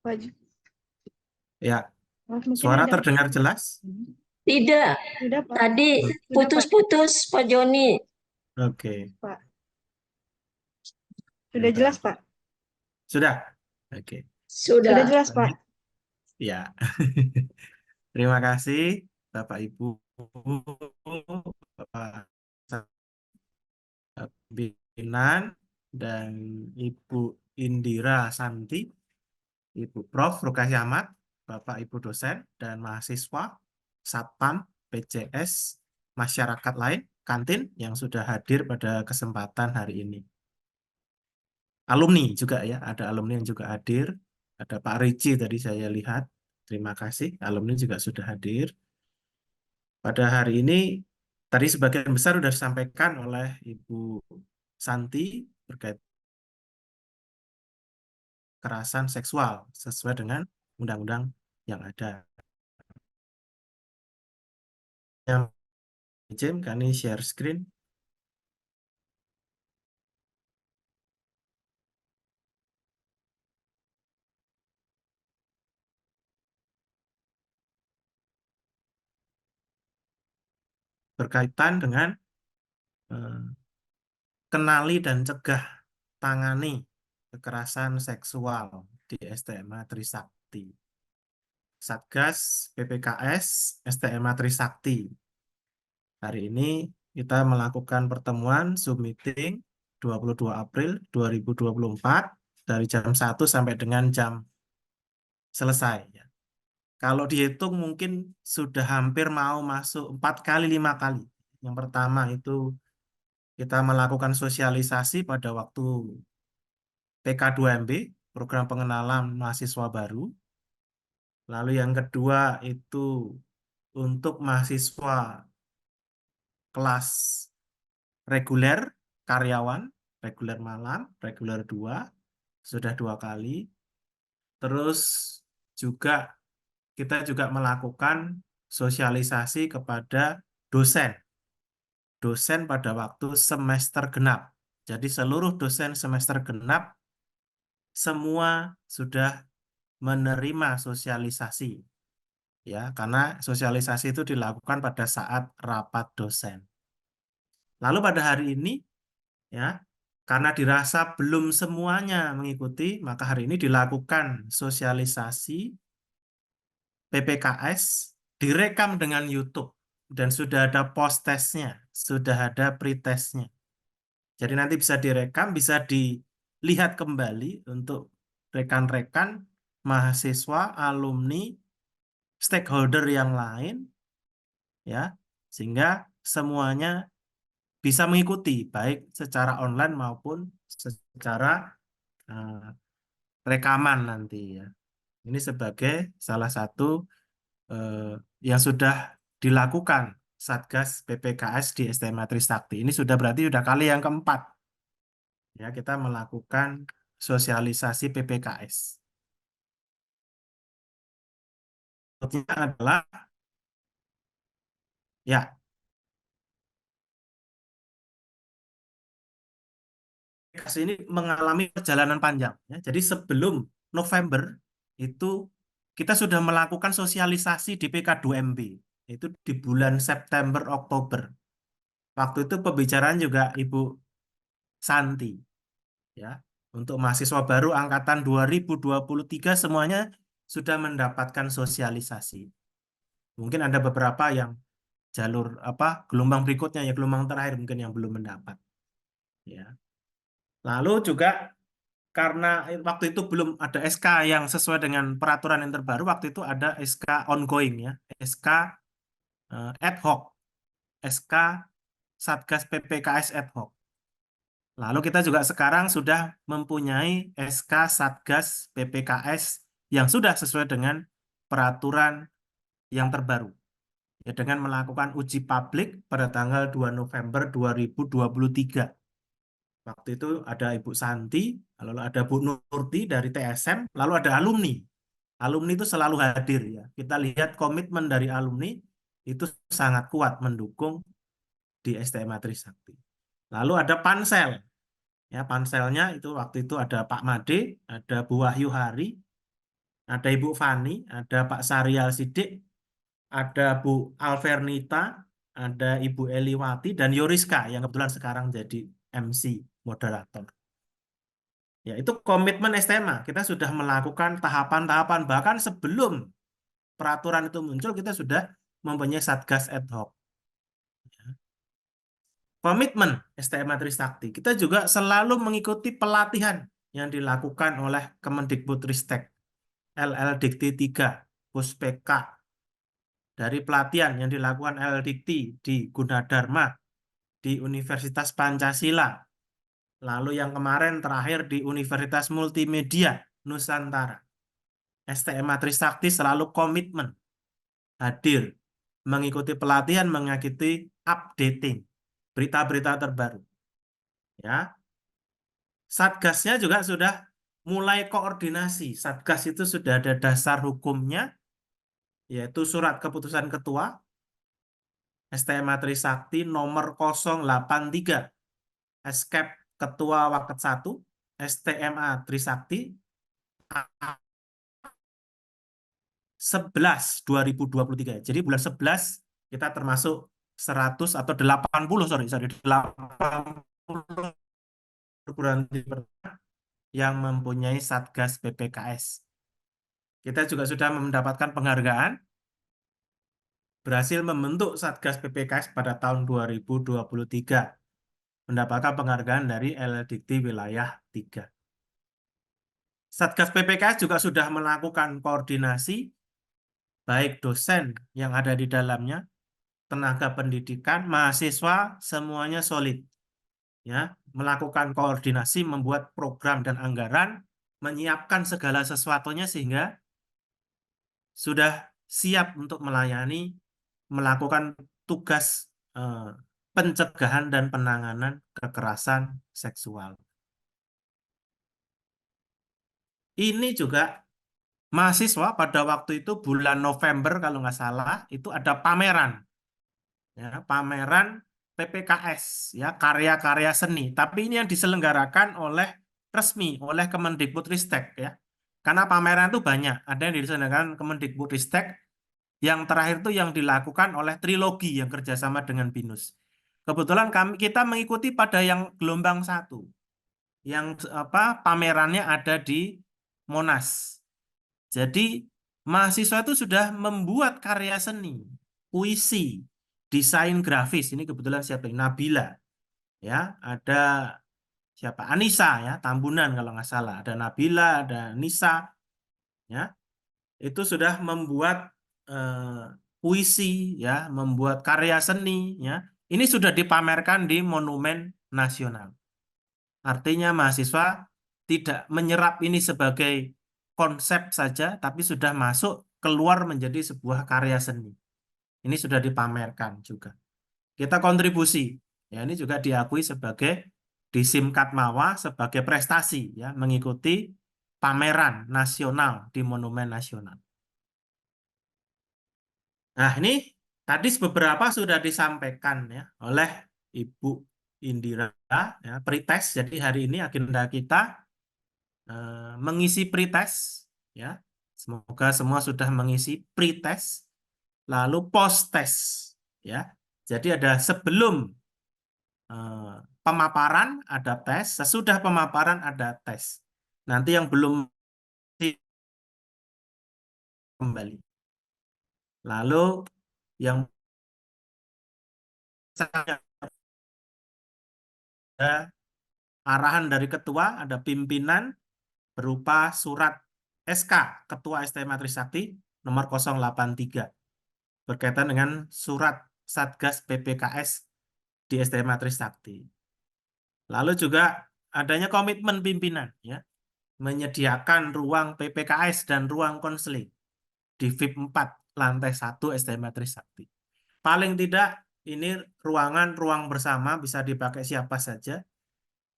[SPEAKER 1] Pak
[SPEAKER 3] Ya,
[SPEAKER 1] Maaf, mungkin
[SPEAKER 3] suara
[SPEAKER 1] ada
[SPEAKER 3] terdengar jelas?
[SPEAKER 5] Tidak,
[SPEAKER 1] Tidak, Pak.
[SPEAKER 5] tadi
[SPEAKER 1] Sudah, Pak.
[SPEAKER 5] putus-putus Pak Joni.
[SPEAKER 3] Oke,
[SPEAKER 1] Pak. Sudah
[SPEAKER 3] Bentar.
[SPEAKER 1] jelas, Pak.
[SPEAKER 3] Sudah? Oke.
[SPEAKER 1] Sudah
[SPEAKER 5] Sudah.
[SPEAKER 1] jelas, Pak.
[SPEAKER 3] Ya. Terima kasih Bapak Ibu, Bapak pimpinan, dan Ibu Indira Santi, Ibu Prof. Rukayah Ahmad, Bapak Ibu dosen dan mahasiswa, Satpam, PJS, masyarakat lain, kantin yang sudah hadir pada kesempatan hari ini. Alumni juga ya, ada alumni yang juga hadir. Ada Pak Ricci tadi saya lihat. Terima kasih, alumni juga sudah hadir. Pada hari ini, tadi sebagian besar sudah disampaikan oleh Ibu Santi terkait kekerasan seksual sesuai dengan undang-undang yang ada. Yang izin kami share screen. Berkaitan dengan kenali dan cegah tangani kekerasan seksual di STMA Trisakti. Satgas PPKS STMA Trisakti. Hari ini kita melakukan pertemuan Zoom meeting 22 April 2024 dari jam 1 sampai dengan jam selesai. Kalau dihitung mungkin sudah hampir mau masuk 4 kali 5 kali. Yang pertama itu kita melakukan sosialisasi pada waktu PK2MB, program pengenalan mahasiswa baru. Lalu yang kedua itu untuk mahasiswa kelas reguler, karyawan, reguler malam, reguler 2, sudah 2 kali. Terus juga kita juga melakukan sosialisasi kepada dosen. Dosen pada waktu semester genap. Jadi seluruh dosen semester genap semua sudah menerima sosialisasi. Ya, karena sosialisasi itu dilakukan pada saat rapat dosen. Lalu pada hari ini ya, karena dirasa belum semuanya mengikuti, maka hari ini dilakukan sosialisasi PPKS direkam dengan YouTube dan sudah ada post-testnya, sudah ada pre-testnya. Jadi nanti bisa direkam, bisa dilihat kembali untuk rekan-rekan, mahasiswa, alumni, stakeholder yang lain, ya, sehingga semuanya bisa mengikuti baik secara online maupun secara rekaman nanti ya. Ini sebagai salah satu yang sudah dilakukan Satgas PPKS di STMA Trisakti. Ini sudah berarti sudah kali yang keempat ya kita melakukan sosialisasi PPKS. Berikutnya adalah ya PPKS ini mengalami perjalanan panjang ya. Jadi sebelum November itu kita sudah melakukan sosialisasi di PK2MB itu di bulan September Oktober. Waktu itu pembicaraan juga Ibu Santi ya. Untuk mahasiswa baru angkatan 2023 semuanya sudah mendapatkan sosialisasi. Mungkin ada beberapa yang jalur gelombang berikutnya, ya gelombang terakhir mungkin yang belum mendapat. Ya. Lalu juga karena waktu itu belum ada SK yang sesuai dengan peraturan yang terbaru, waktu itu ada SK ongoing ya, SK ad hoc, SK Satgas PPKS ad hoc. Lalu kita juga sekarang sudah mempunyai SK Satgas PPKS yang sudah sesuai dengan peraturan yang terbaru, ya, dengan melakukan uji publik pada tanggal 2 November 2023. Waktu itu ada Ibu Santi, lalu ada Bu Nurti dari TSM, lalu ada alumni. Alumni itu selalu hadir ya. Kita lihat komitmen dari alumni itu sangat kuat mendukung di STMA Trisakti. Lalu ada pansel. Ya, panselnya itu waktu itu ada Pak Made, ada Bu Wahyu Hari, ada Ibu Fani, ada Pak Sarial Sidik, ada Bu Alvernita, ada Ibu Eliwati, dan Yoriska yang kebetulan sekarang jadi MC moderator. Ya, itu komitmen STMA. Kita sudah melakukan tahapan-tahapan, bahkan sebelum peraturan itu muncul, kita sudah mempunyai Satgas ad hoc. Komitmen STMA Trisakti. Kita juga selalu mengikuti pelatihan yang dilakukan oleh Kemendikbudristek, LL-Dikti 3, Puspeka. Dari pelatihan yang dilakukan LL-Dikti di Gunadarma, di Universitas Pancasila, lalu yang kemarin terakhir di Universitas Multimedia Nusantara. STMA Trisakti selalu komitmen hadir, mengikuti pelatihan, mengikuti updating, berita-berita terbaru. Ya, Satgasnya juga sudah mulai koordinasi. Satgas itu sudah ada dasar hukumnya, yaitu surat keputusan ketua STMA Trisakti nomor 083, Eskep Ketua Waket 1, STMA Trisakti 11 2023. Jadi bulan 11 kita termasuk 100 atau 80 80 perguruan tinggi yang mempunyai Satgas PPKS. Kita juga sudah mendapatkan penghargaan, berhasil membentuk Satgas PPKS pada tahun 2023, mendapatkan penghargaan dari LL-Dikti Wilayah 3. Satgas PPKS juga sudah melakukan koordinasi, baik dosen yang ada di dalamnya, tenaga pendidikan, mahasiswa, semuanya solid. Ya, melakukan koordinasi, membuat program dan anggaran, menyiapkan segala sesuatunya sehingga sudah siap untuk melayani, melakukan tugas pencegahan dan penanganan kekerasan seksual. Ini juga mahasiswa pada waktu itu bulan November kalau nggak salah itu ada pameran, ya, pameran PPKS, ya, karya-karya seni. Tapi ini yang diselenggarakan oleh resmi oleh Kemendikbudristek, ya. Karena pameran itu banyak, ada yang diselenggarakan Kemendikbudristek. Yang terakhir itu yang dilakukan oleh Trilogi yang kerjasama dengan BINUS. Kebetulan kita mengikuti pada yang gelombang 1, yang pamerannya ada di Monas. Jadi mahasiswa itu sudah membuat karya seni, puisi, desain grafis. Ini kebetulan siapa? Nabila, ya, ada siapa? Anissa, ya, Tambunan kalau nggak salah. Ada Nabila, ada Nisa, ya. Itu sudah membuat puisi, ya, membuat karya seni, ya. Ini sudah dipamerkan di Monumen Nasional. Artinya mahasiswa tidak menyerap ini sebagai konsep saja, tapi sudah masuk keluar menjadi sebuah karya seni. Ini sudah dipamerkan juga. Kita kontribusi, ya, ini juga diakui sebagai di Simkatmawa sebagai prestasi, ya, mengikuti pameran nasional di Monumen Nasional. Nah, ini tadi beberapa sudah disampaikan, ya, oleh Ibu Indira, ya, pretest. Jadi hari ini agenda kita mengisi pretest, ya. Semoga semua sudah mengisi pretest, lalu post-test, ya. Jadi ada sebelum pemaparan ada tes, sesudah pemaparan ada tes. Nanti yang belum kembali. Lalu yang ada arahan dari ketua, ada pimpinan berupa surat SK Ketua STMA Trisakti nomor 083 berkaitan dengan surat Satgas PPKS di STMA Trisakti. Lalu juga adanya komitmen pimpinan ya, menyediakan ruang PPKS dan ruang konseling di VIP 4 lantai 1 STMA Trisakti. Paling tidak ini ruang bersama bisa dipakai siapa saja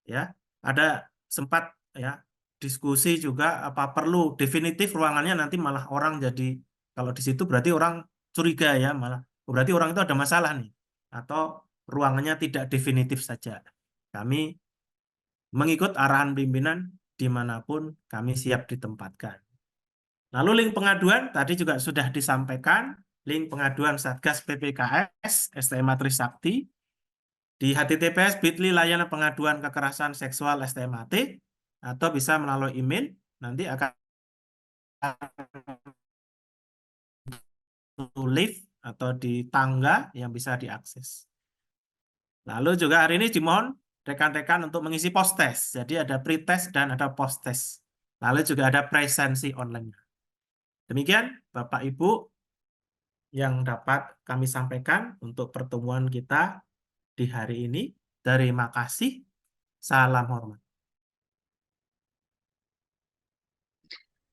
[SPEAKER 3] ya. Ada sempat ya diskusi juga apa perlu definitif ruangannya, nanti malah orang jadi kalau di situ berarti orang curiga ya, malah berarti orang itu ada masalah nih, atau ruangannya tidak definitif saja. Kami mengikut arahan pimpinan dimanapun kami siap ditempatkan. Lalu link pengaduan tadi juga sudah disampaikan, link pengaduan Satgas PPKS STMA Trisakti di https://bit.ly layanan pengaduan kekerasan seksual STMAT, atau bisa melalui email, nanti akan live atau di tangga yang bisa diakses. Lalu juga hari ini dimohon rekan-rekan untuk mengisi post-test. Jadi ada pre-test dan ada post-test. Lalu juga ada presensi online. Demikian Bapak Ibu yang dapat kami sampaikan untuk pertemuan kita di hari ini. Terima kasih. Salam hormat.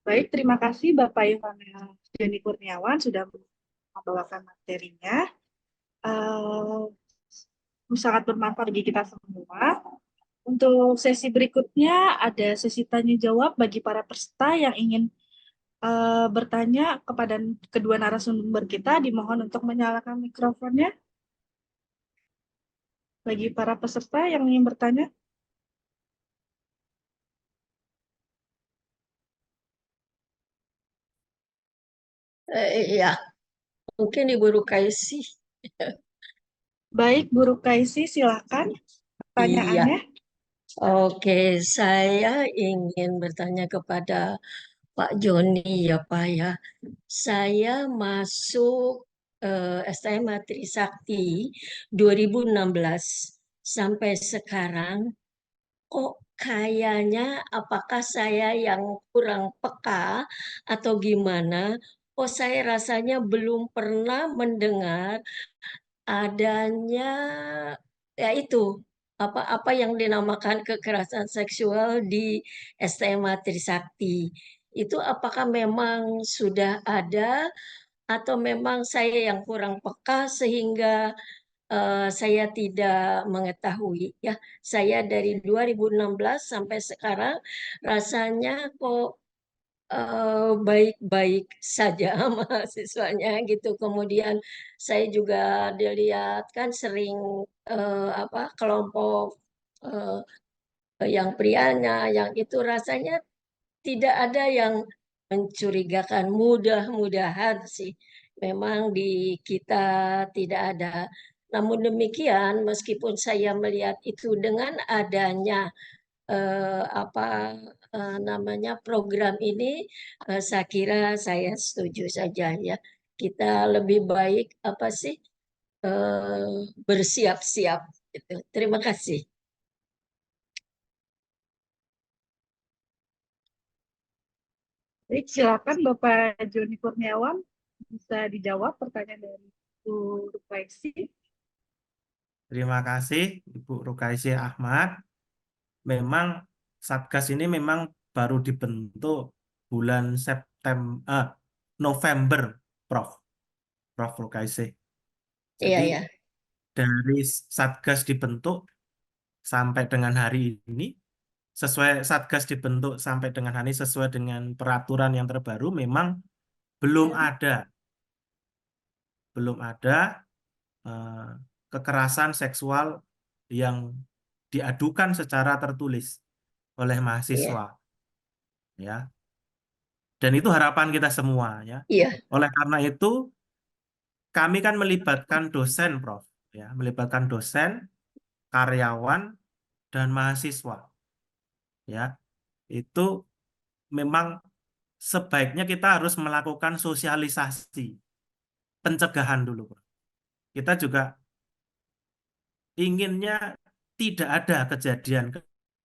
[SPEAKER 1] Baik, terima kasih Bapak Yohanes Joni Kurniawan sudah membawakan materinya. Sangat bermanfaat bagi kita semua. Untuk sesi berikutnya ada sesi tanya jawab bagi para peserta yang ingin bertanya kepada kedua narasumber kita, dimohon untuk menyalakan mikrofonnya. Bagi para peserta yang ingin bertanya.
[SPEAKER 5] Iya, mungkin Ibu Rukaisi.
[SPEAKER 1] Baik, Bu Rukaisi, silakan pertanyaannya.
[SPEAKER 5] Oke, saya ingin bertanya kepada Pak Joni ya Pak ya. Saya masuk STMA Trisakti 2016 sampai sekarang, kok kayaknya apakah saya yang kurang peka atau gimana? Oh, saya rasanya belum pernah mendengar adanya ya itu apa yang dinamakan kekerasan seksual di STMA Trisakti. Itu apakah memang sudah ada atau memang saya yang kurang peka sehingga saya tidak mengetahui ya. Saya dari 2016 sampai sekarang rasanya kok baik-baik saja mahasiswanya gitu. Kemudian saya juga dilihat kan sering kelompok eh, yang prianya, yang itu rasanya tidak ada yang mencurigakan. Mudah-mudahan sih memang di kita tidak ada. Namun demikian, meskipun saya melihat itu dengan adanya apa namanya program ini, saya kira saya setuju saja ya. Kita lebih baik apa sih bersiap-siap gitu. Terima kasih.
[SPEAKER 1] Baik, silakan Bapak Joni Kurniawan, bisa dijawab pertanyaan dari Bu Rukaisi.
[SPEAKER 3] Terima kasih Ibu Rukaisi Ahmad. Memang Satgas ini memang baru dibentuk bulan November, Prof Rukaisi.
[SPEAKER 5] Iya
[SPEAKER 3] Jadi
[SPEAKER 5] ya.
[SPEAKER 3] dari Satgas dibentuk sampai dengan hari ini, Satgas dibentuk sampai dengan hari ini sesuai dengan peraturan yang terbaru, memang belum ada kekerasan seksual yang diadukan secara tertulis oleh
[SPEAKER 5] Iya.
[SPEAKER 3] mahasiswa, ya. Dan itu harapan kita semua, ya.
[SPEAKER 5] Iya.
[SPEAKER 3] Oleh karena itu, kami kan melibatkan dosen, Prof, ya, melibatkan dosen, karyawan, dan mahasiswa, ya. Itu memang sebaiknya kita harus melakukan sosialisasi, pencegahan dulu, Prof. Kita juga inginnya tidak ada kejadian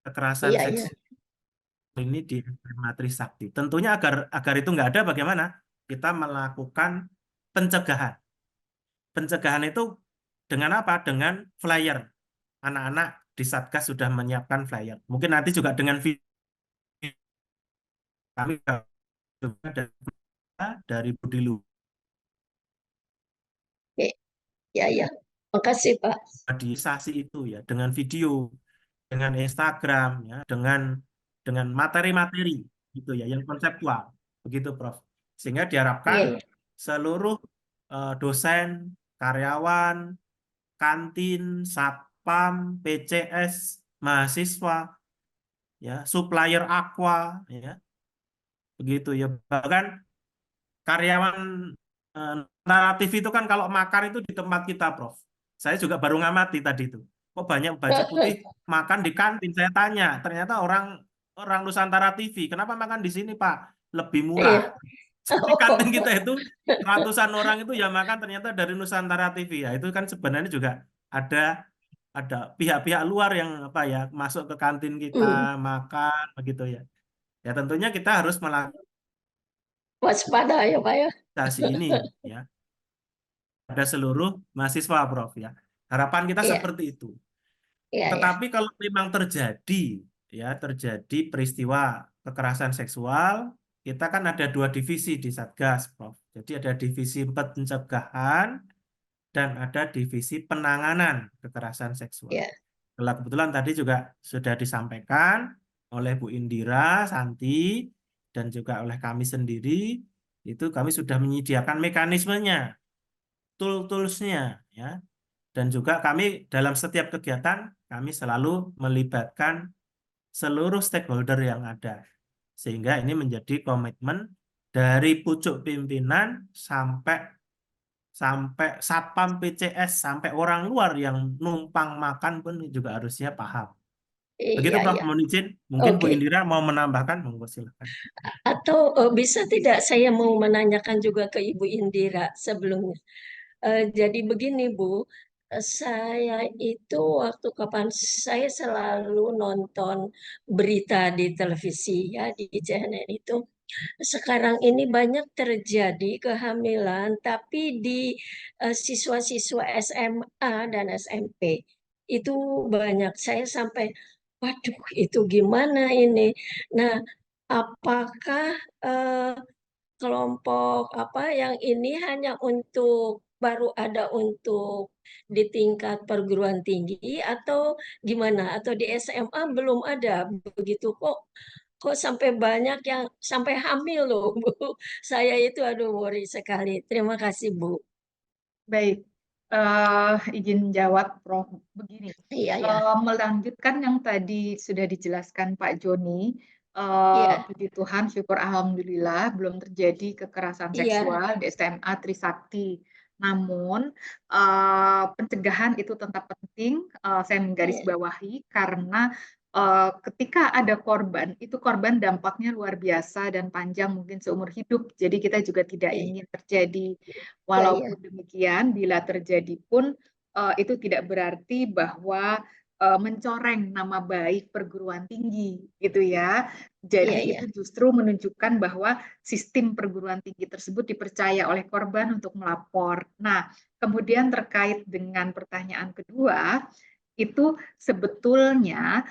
[SPEAKER 3] kekerasan
[SPEAKER 5] Iya, iya.
[SPEAKER 3] seksual ini di SMA Trisakti. Tentunya agar itu nggak ada, bagaimana? Kita melakukan pencegahan. Pencegahan itu dengan apa? Dengan flyer. Anak-anak di Satgas sudah menyiapkan flyer. Mungkin nanti juga dengan video kami juga dari Budilu
[SPEAKER 5] Oke. Ya, ya. Makasih, Pak.
[SPEAKER 3] di sasi itu ya, dengan video, dengan Instagram ya, dengan materi-materi gitu ya, yang konseptual. Begitu, Prof. Sehingga
[SPEAKER 5] Iya,
[SPEAKER 3] diharapkan
[SPEAKER 5] iya.
[SPEAKER 3] seluruh dosen, karyawan, kantin, satpam, PCS, mahasiswa, ya, supplier aqua, ya, begitu ya. Bahkan karyawan naratif itu kan kalau makan itu di tempat kita, Prof. Saya juga baru ngamati tadi itu. Kok banyak baju putih makan di kantin? Saya tanya, ternyata orang orang Nusantara TV. Kenapa makan di sini, Pak? Lebih murah.
[SPEAKER 5] Iya.
[SPEAKER 3] Di kantin kita
[SPEAKER 5] Oh,
[SPEAKER 3] itu ratusan orang itu ya makan ternyata dari Nusantara TV ya. Itu kan sebenarnya juga ada pihak-pihak luar yang apa ya masuk ke kantin kita
[SPEAKER 5] hmm.
[SPEAKER 3] makan begitu ya. Ya tentunya kita harus melakukan
[SPEAKER 5] Waspada ya, Pak ya.
[SPEAKER 3] ini ya pada seluruh mahasiswa, Prof ya. Harapan kita
[SPEAKER 5] Iya,
[SPEAKER 3] seperti itu.
[SPEAKER 5] iya, iya.
[SPEAKER 3] Tetapi kalau memang terjadi peristiwa kekerasan seksual, kita kan ada 2 divisi di Satgas, Prof. Jadi ada divisi pencegahan dan ada divisi penanganan kekerasan seksual.
[SPEAKER 5] Iya,
[SPEAKER 3] Kebetulan tadi juga sudah disampaikan oleh Bu Indira, Santi, dan juga oleh kami sendiri, itu kami sudah menyediakan mekanismenya, tool-toolsnya, ya. Dan juga kami dalam setiap kegiatan, kami selalu melibatkan seluruh stakeholder yang ada. Sehingga ini menjadi komitmen dari pucuk pimpinan sampai satpam PCS, sampai orang luar yang numpang makan pun juga harusnya paham. Begitu,
[SPEAKER 5] iya,
[SPEAKER 3] Prof.
[SPEAKER 5] iya.
[SPEAKER 3] Mohon izin. Mungkin Bu
[SPEAKER 5] Oke.
[SPEAKER 3] Indira mau menambahkan, monggo silakan.
[SPEAKER 5] Atau bisa tidak saya mau menanyakan juga ke Ibu Indira sebelumnya. Jadi begini, Bu, saya itu waktu kapan saya selalu nonton berita di televisi ya di CNN itu. Sekarang ini banyak terjadi kehamilan, tapi di siswa-siswa SMA dan SMP itu banyak. Saya sampai, waduh, itu gimana ini? Nah, apakah eh, kelompok apa yang ini hanya untuk baru ada untuk di tingkat perguruan tinggi atau gimana? Atau di SMA belum ada begitu kok? Kok sampai banyak yang sampai hamil loh, Bu. Saya itu aduh worry sekali. Terima kasih, Bu.
[SPEAKER 4] Baik, izin jawab, Prof. Begini,
[SPEAKER 5] Iya, ya.
[SPEAKER 4] melanjutkan yang tadi sudah dijelaskan Pak Joni,
[SPEAKER 5] Iya,
[SPEAKER 4] puji Tuhan, syukur Alhamdulillah, belum terjadi kekerasan
[SPEAKER 5] iya,
[SPEAKER 4] seksual di SMA Trisakti. Namun, pencegahan itu tetap penting, saya
[SPEAKER 5] iya,
[SPEAKER 4] menggarisbawahi, karena ketika ada korban, itu korban dampaknya luar biasa dan panjang mungkin seumur hidup. Jadi kita juga tidak
[SPEAKER 5] iya,
[SPEAKER 4] ingin terjadi.
[SPEAKER 5] iya, iya,
[SPEAKER 4] Walaupun demikian, bila terjadi pun itu tidak berarti bahwa mencoreng nama baik perguruan tinggi, gitu ya. Jadi
[SPEAKER 5] iya, iya,
[SPEAKER 4] itu justru menunjukkan bahwa sistem perguruan tinggi tersebut dipercaya oleh korban untuk melapor. Nah, kemudian terkait dengan pertanyaan kedua, itu sebetulnya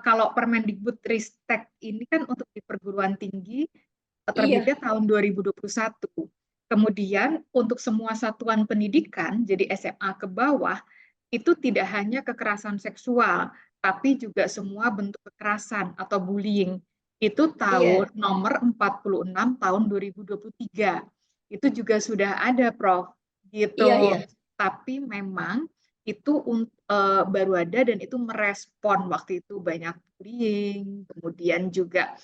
[SPEAKER 4] kalau Permendikbudristek ini kan untuk di perguruan tinggi
[SPEAKER 5] iya,
[SPEAKER 4] terbitnya tahun 2021. Kemudian untuk semua satuan pendidikan, jadi SMA ke bawah, itu tidak hanya kekerasan seksual, tapi juga semua bentuk kekerasan atau bullying. Itu
[SPEAKER 5] iya,
[SPEAKER 4] tahun nomor 46 tahun 2023. Itu juga sudah ada, Prof. Gitu.
[SPEAKER 5] iya, iya,
[SPEAKER 4] Tapi memang itu baru ada dan itu merespon waktu itu banyak bullying, kemudian juga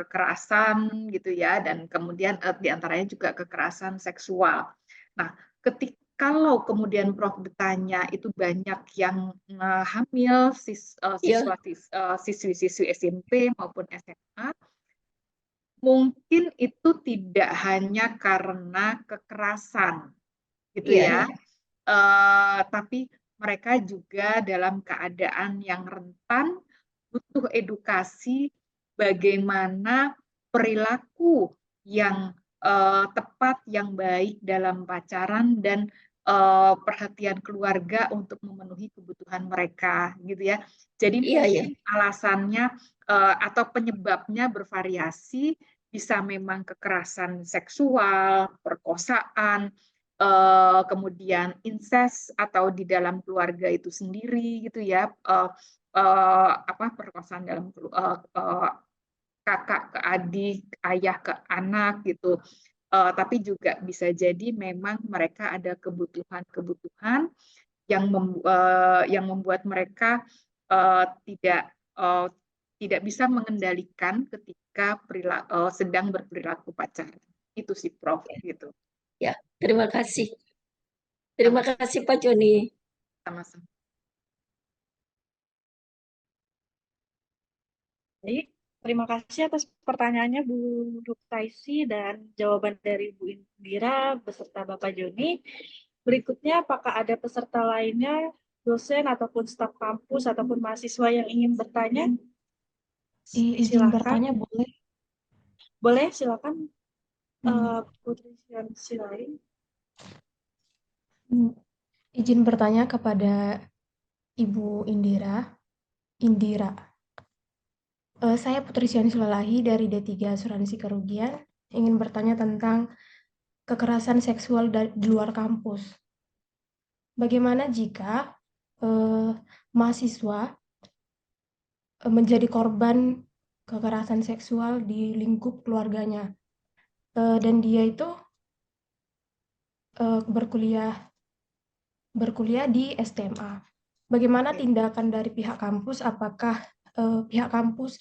[SPEAKER 4] kekerasan gitu ya, dan kemudian diantaranya juga kekerasan seksual. Nah, ketika kalau kemudian Prof bertanya itu banyak yang hamil
[SPEAKER 5] iya,
[SPEAKER 4] siswa-siswi SMP maupun SMA, mungkin itu tidak hanya karena kekerasan, gitu
[SPEAKER 5] Iya,
[SPEAKER 4] ya. Tapi mereka juga dalam keadaan yang rentan, butuh edukasi bagaimana perilaku yang tepat, yang baik dalam pacaran dan perhatian keluarga untuk memenuhi kebutuhan mereka, gitu ya. Jadi
[SPEAKER 5] iya, iya.
[SPEAKER 4] mungkin alasannya atau penyebabnya bervariasi, bisa memang kekerasan seksual, perkosaan, kemudian incest atau di dalam keluarga itu sendiri gitu ya, perkosaan dalam kakak ke adik, ayah ke anak gitu. Tapi juga bisa jadi memang mereka ada kebutuhan-kebutuhan yang membuat mereka tidak uh, tidak bisa mengendalikan ketika sedang berperilaku pacaran. Itu sih Prof gitu.
[SPEAKER 5] Ya, terima kasih. Terima kasih Pak Joni.
[SPEAKER 4] Sama-sama.
[SPEAKER 1] Baik, terima kasih atas pertanyaannya Bu Ruktaisi dan jawaban dari Bu Indira beserta Bapak Joni. Berikutnya, apakah ada peserta lainnya, dosen ataupun staf kampus ataupun mahasiswa yang ingin bertanya?
[SPEAKER 6] Izin
[SPEAKER 1] Silakan.
[SPEAKER 6] bertanya boleh?
[SPEAKER 1] Boleh, silakan.
[SPEAKER 6] Hmm,
[SPEAKER 1] Putri Silain.
[SPEAKER 6] Izin bertanya kepada Ibu Indira. Saya Putri Silalahi dari D3 Asuransi Kerugian, ingin bertanya tentang kekerasan seksual di luar kampus. Bagaimana jika mahasiswa menjadi korban kekerasan seksual di lingkup keluarganya, dan dia itu berkuliah di STMA. Bagaimana tindakan dari pihak kampus? Apakah pihak kampus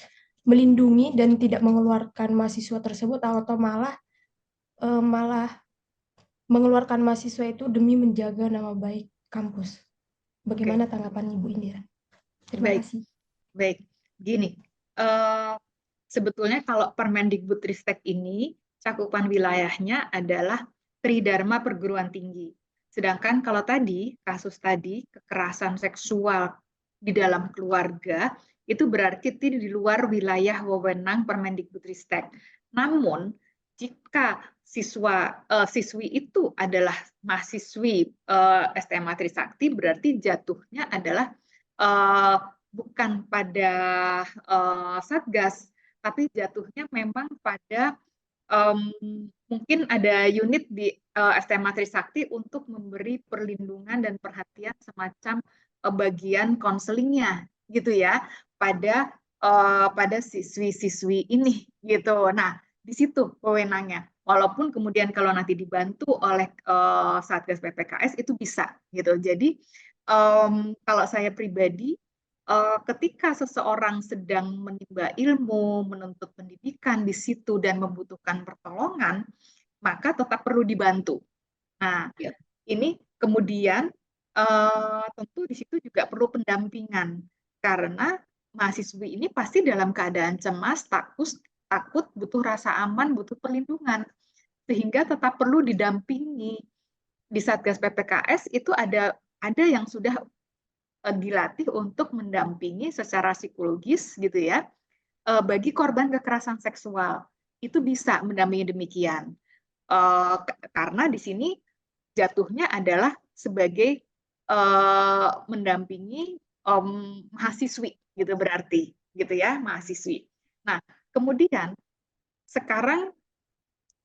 [SPEAKER 6] melindungi dan tidak mengeluarkan mahasiswa tersebut, atau malah mengeluarkan mahasiswa itu demi menjaga nama baik kampus? Bagaimana tanggapan Ibu Indira? Terima
[SPEAKER 4] Baik.
[SPEAKER 6] kasih.
[SPEAKER 4] Baik, gini. Sebetulnya kalau Permendikbudristek ini cakupan wilayahnya adalah Tridharma Perguruan Tinggi. Sedangkan kalau kasus tadi kekerasan seksual di dalam keluarga itu berarti di luar wilayah wewenang Permendikbudristek. Namun jika siswi itu adalah mahasiswi STMA Trisakti, berarti jatuhnya adalah bukan pada Satgas, tapi jatuhnya memang pada mungkin ada unit di STMA Trisakti untuk memberi perlindungan dan perhatian semacam bagian konselingnya gitu ya pada siswi-siswi ini gitu. Nah, di situ wewenangnya. Walaupun kemudian kalau nanti dibantu oleh Satgas PPKS itu bisa gitu. Jadi kalau saya pribadi ketika seseorang sedang menimba ilmu, menuntut pendidikan di situ dan membutuhkan pertolongan, maka tetap perlu dibantu. Nah, ini kemudian tentu di situ juga perlu pendampingan karena mahasiswi ini pasti dalam keadaan cemas, takut, butuh rasa aman, butuh perlindungan, sehingga tetap perlu didampingi. Di Satgas PPKS itu ada yang sudah dilatih untuk mendampingi secara psikologis gitu ya bagi korban kekerasan seksual. Itu bisa mendampingi demikian. Karena di sini jatuhnya adalah sebagai mendampingi mahasiswi gitu berarti gitu ya, mahasiswi. Nah, kemudian sekarang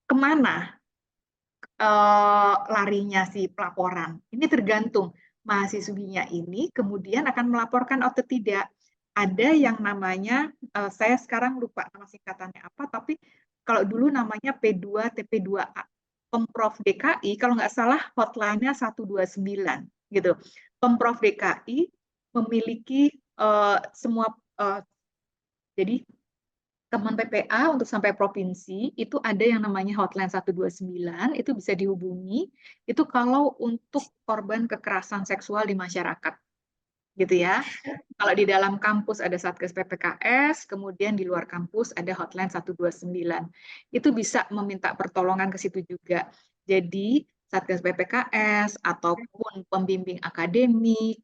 [SPEAKER 4] kemana larinya si pelaporan? Ini tergantung mahasiswinya ini kemudian akan melaporkan atau tidak. Ada yang namanya, saya sekarang lupa nama singkatannya apa, tapi kalau dulu namanya P2 TP2A. Pemprov DKI, kalau nggak salah hotline-nya 129 gitu. Pemprov DKI memiliki semua, jadi Kemen PPA untuk sampai provinsi itu ada yang namanya hotline 129, itu bisa dihubungi, itu kalau untuk korban kekerasan seksual di masyarakat. gitu ya. Kalau di dalam kampus ada Satgas PPKS, kemudian di luar kampus ada hotline 129. Itu bisa meminta pertolongan ke situ juga. Jadi Satgas PPKS ataupun pembimbing akademik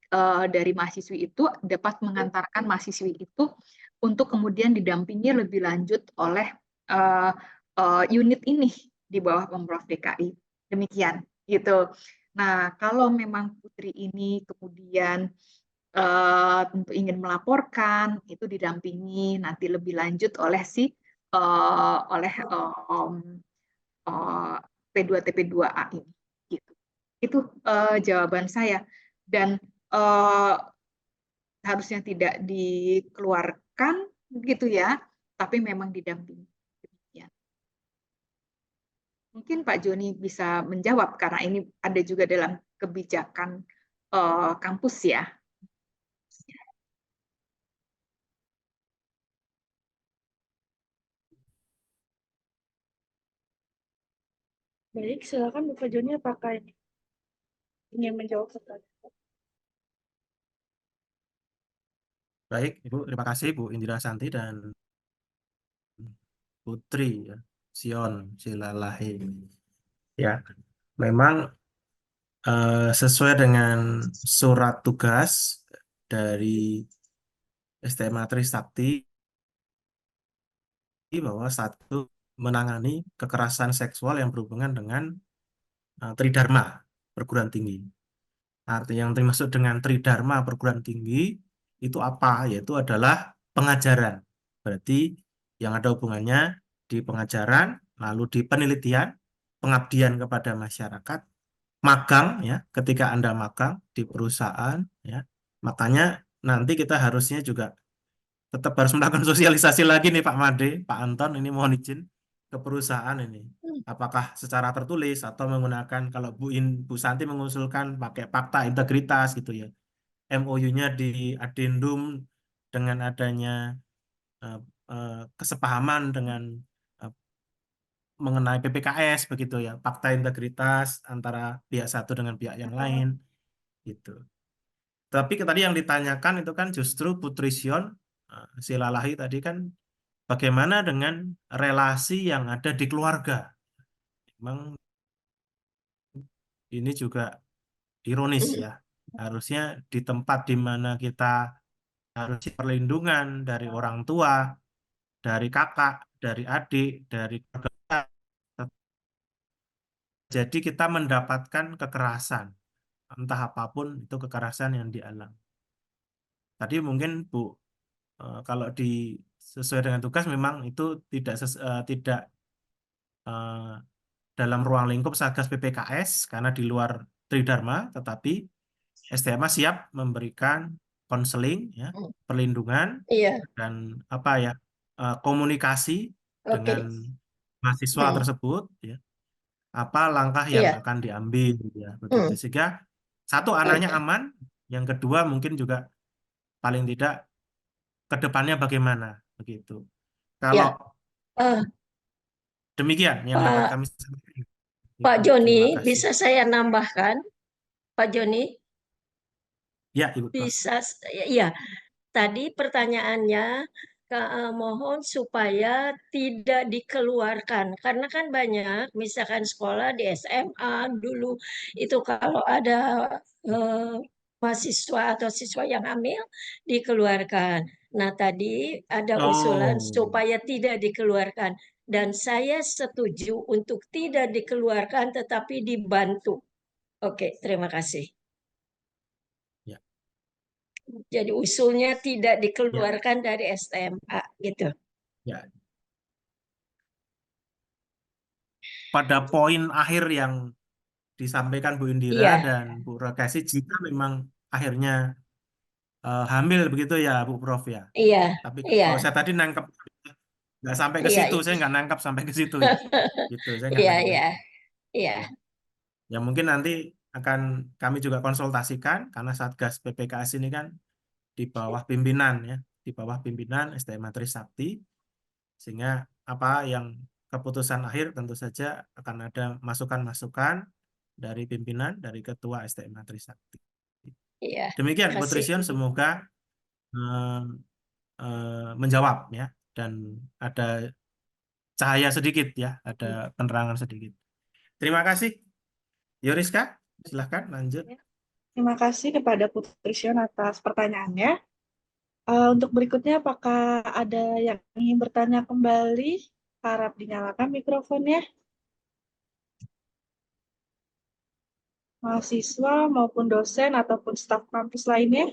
[SPEAKER 4] dari mahasiswi itu dapat mengantarkan mahasiswi itu untuk kemudian didampingi lebih lanjut oleh unit ini di bawah Pemprov DKI. Demikian gitu. Nah, kalau memang Putri ini kemudian tentu ingin melaporkan, itu didampingi nanti lebih lanjut oleh oleh P2TP2A ini. Gitu. Itu jawaban saya. Dan harusnya tidak dikeluarkan gitu ya, tapi memang didampingi. Demikian. Mungkin Pak Joni bisa menjawab karena ini ada juga dalam kebijakan kampus ya.
[SPEAKER 1] Baik, silakan Bapak Joni apakah ingin menjawab pertanyaan?
[SPEAKER 3] Baik, Ibu, terima kasih Bu Indira Santi dan Putri ya, Sion Silalahi. Ya, memang sesuai dengan surat tugas dari STMA Trisakti bahwa satu menangani kekerasan seksual yang berhubungan dengan tridharma perguruan tinggi. Artinya yang dimaksud dengan tridharma perguruan tinggi itu apa? Yaitu adalah pengajaran. Berarti yang ada hubungannya di pengajaran, lalu di penelitian, pengabdian kepada masyarakat, magang ya, ketika Anda magang di perusahaan ya. Makanya nanti kita harusnya juga tetap harus melakukan sosialisasi lagi nih Pak Made, Pak Anton, ini mohon izin ke perusahaan ini. Apakah secara tertulis atau menggunakan kalau Bu Santi mengusulkan pakai fakta integritas gitu ya. MOU-nya di adendum dengan adanya eh, kesepahaman dengan eh, mengenai PPKS begitu ya, fakta integritas antara pihak satu dengan pihak yang lain gitu. Tapi tadi yang ditanyakan itu kan justru Putri Sion Silalahi tadi kan bagaimana dengan relasi yang ada di keluarga. Memang ini juga ironis ya. Harusnya di tempat di mana kita harus perlindungan dari orang tua, dari kakak, dari adik, dari keluarga. Jadi kita mendapatkan kekerasan, entah apapun itu kekerasan yang dialami. Tadi mungkin Bu, kalau sesuai dengan tugas memang itu tidak dalam ruang lingkup Satgas PPKS karena di luar Tridharma, tetapi STMA siap memberikan konseling, ya, perlindungan
[SPEAKER 5] Iya,
[SPEAKER 3] dan apa ya komunikasi
[SPEAKER 5] oke.
[SPEAKER 3] dengan mahasiswa
[SPEAKER 5] Hmm,
[SPEAKER 3] tersebut, ya, apa langkah yang
[SPEAKER 5] Iya.
[SPEAKER 3] akan diambil, ya, begitu
[SPEAKER 5] Hmm,
[SPEAKER 3] sehingga satu anaknya
[SPEAKER 5] oke.
[SPEAKER 3] aman, yang kedua mungkin juga paling tidak ke depannya bagaimana, begitu. Kalau
[SPEAKER 5] Ya, eh,
[SPEAKER 3] demikian yang dapat
[SPEAKER 5] Pak
[SPEAKER 3] kami sampaikan.
[SPEAKER 5] Pak
[SPEAKER 3] Ibu, terima
[SPEAKER 5] Joni,
[SPEAKER 3] kasih.
[SPEAKER 5] bisa saya nambahkan, Pak Joni?
[SPEAKER 3] Ya, Ibu, Prof.
[SPEAKER 5] Bisa, ya. Tadi pertanyaannya, mohon supaya tidak dikeluarkan. Karena kan banyak, misalkan sekolah di SMA dulu, itu kalau ada eh, mahasiswa atau siswa yang hamil, dikeluarkan. Nah, tadi ada usulan
[SPEAKER 3] Oh,
[SPEAKER 5] supaya tidak dikeluarkan. Dan saya setuju untuk tidak dikeluarkan, tetapi dibantu. Oke, terima kasih.
[SPEAKER 3] ya,
[SPEAKER 5] Jadi usulnya tidak
[SPEAKER 3] ya,
[SPEAKER 5] dikeluarkan dari SMA gitu.
[SPEAKER 3] ya. Pada poin akhir yang disampaikan Bu Indira
[SPEAKER 5] Iya,
[SPEAKER 3] dan Bu Rekasi, jika memang akhirnya hamil begitu ya, Bu Prof ya.
[SPEAKER 5] iya,
[SPEAKER 3] Tapi
[SPEAKER 5] iya,
[SPEAKER 3] kalau saya tadi nangkep nggak sampai ke
[SPEAKER 5] iya,
[SPEAKER 3] situ, saya nggak nangkap sampai ke situ ya. Gitu, saya nggak
[SPEAKER 5] iya,
[SPEAKER 3] nangkap ke
[SPEAKER 5] iya,
[SPEAKER 3] situ.
[SPEAKER 5] iya,
[SPEAKER 3] Ya. Ya mungkin nanti akan kami juga konsultasikan karena Satgas PPKS ini kan di bawah pimpinan ya, di bawah pimpinan STMA Trisakti, sehingga apa yang keputusan akhir tentu saja akan ada masukan-masukan dari pimpinan, dari Ketua STMA Trisakti.
[SPEAKER 5] Iya,
[SPEAKER 3] Demikian Bu
[SPEAKER 5] kasih.
[SPEAKER 3] Trisyon, semoga menjawab ya, dan ada cahaya sedikit ya, ada penerangan sedikit. Terima kasih. Yoriska, silahkan lanjut.
[SPEAKER 1] Terima kasih kepada Putri Sion atas pertanyaannya. Untuk berikutnya, apakah ada yang ingin bertanya kembali? Harap dinyalakan mikrofonnya. Mahasiswa maupun dosen ataupun staf kampus lainnya.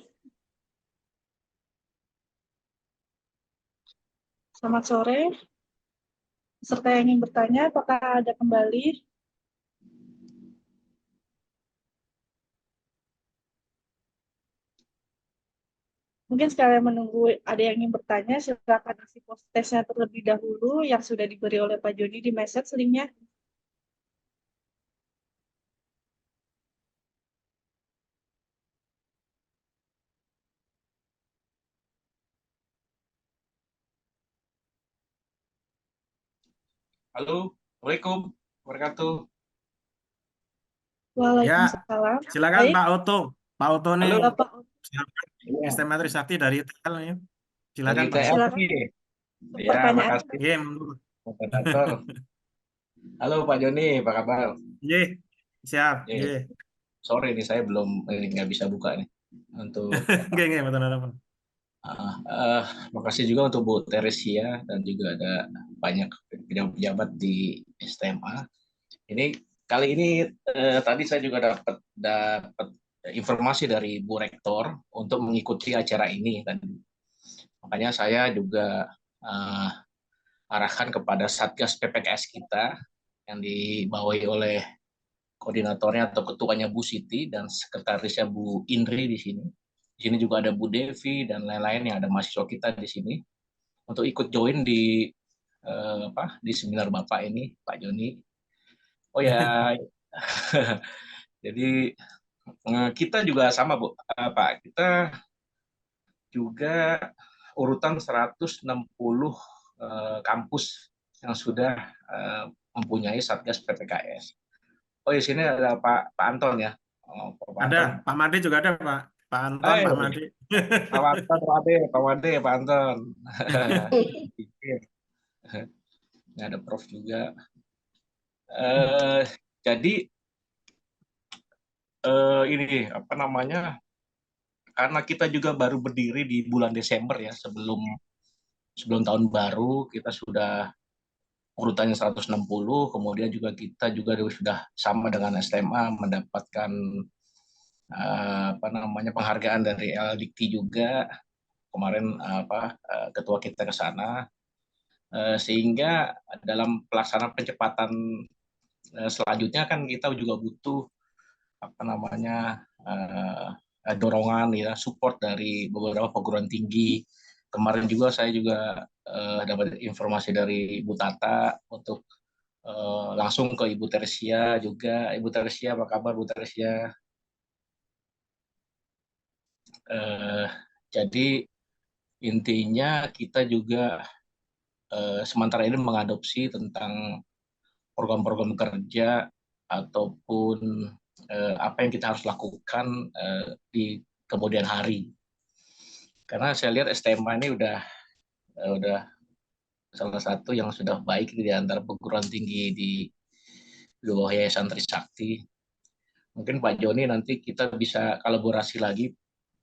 [SPEAKER 1] Selamat sore. Peserta yang ingin bertanya, apakah ada kembali? Mungkin sekalian menunggu ada yang ingin bertanya, silakan isi post testnya terlebih dahulu yang sudah diberi oleh Pak Joni di message linknya.
[SPEAKER 7] Halo, Assalamualaikum wabarakatuh.
[SPEAKER 1] Waalaikumsalam.
[SPEAKER 3] Silakan
[SPEAKER 1] Baik,
[SPEAKER 3] Pak Oto. Pak Oto nih,
[SPEAKER 7] Halo,
[SPEAKER 1] Bapak,
[SPEAKER 3] silakan.
[SPEAKER 7] ya,
[SPEAKER 3] STM Trisakti dari TL nih. Silakan
[SPEAKER 7] dari
[SPEAKER 3] Pak.
[SPEAKER 7] TL
[SPEAKER 1] silakan
[SPEAKER 7] nih. Ya,
[SPEAKER 1] pertanyaan.
[SPEAKER 7] makasih
[SPEAKER 3] Ye,
[SPEAKER 7] moderator. Halo Pak Joni, apa kabar?
[SPEAKER 3] ye, siap.
[SPEAKER 7] Ye,
[SPEAKER 3] Ye,
[SPEAKER 7] sorry nih saya belum nggak bisa buka nih untuk
[SPEAKER 3] Nggih, nggih, mboten apa.
[SPEAKER 7] makasih juga untuk Bu Teresia dan juga ada banyak pejabat-pejabat di STMA. Ini kali ini tadi saya juga dapat informasi dari Bu Rektor untuk mengikuti acara ini dan makanya saya juga arahkan kepada Satgas PPKS kita yang dibawahi oleh koordinatornya atau ketuanya Bu Siti dan sekretarisnya Bu Indri di sini. Di sini juga ada Bu Devi dan lain-lain yang ada mahasiswa kita di sini untuk ikut join di di seminar Bapak ini, Pak Joni. Oh ya, jadi kita juga sama Bu, Pak. Kita juga urutan 160 kampus yang sudah mempunyai Satgas PPKS. Oh, di sini ada Pak Anton ya. Oh, Pak
[SPEAKER 3] Ada,
[SPEAKER 7] Anton.
[SPEAKER 3] Pak Made juga ada, Pak. Pak Anton,
[SPEAKER 7] Hai,
[SPEAKER 3] Pak Made.
[SPEAKER 7] Pak Anton, Pak Made, Pak Anton. Ini ada Prof juga. Jadi ini apa namanya? Karena kita juga baru berdiri di bulan Desember ya, sebelum tahun baru kita sudah urutannya 160, kemudian juga kita juga sudah sama dengan SMA mendapatkan apa namanya penghargaan dari LDikti juga kemarin ketua kita ke sana sehingga dalam pelaksanaan pencepatan selanjutnya kan kita juga butuh apa namanya dorongan ya support dari beberapa perguruan tinggi. Kemarin juga saya juga dapat informasi dari Bu Tata untuk langsung ke Ibu Tersia juga. Ibu Tersia, apa kabar Bu Tersia? Jadi intinya kita juga sementara ini mengadopsi tentang program-program kerja ataupun apa yang kita harus lakukan di kemudian hari. Karena saya lihat STMA ini udah salah satu yang sudah baik di antara perguruan tinggi di bawah Yayasan Trisakti. Mungkin Pak Joni nanti kita bisa kolaborasi lagi,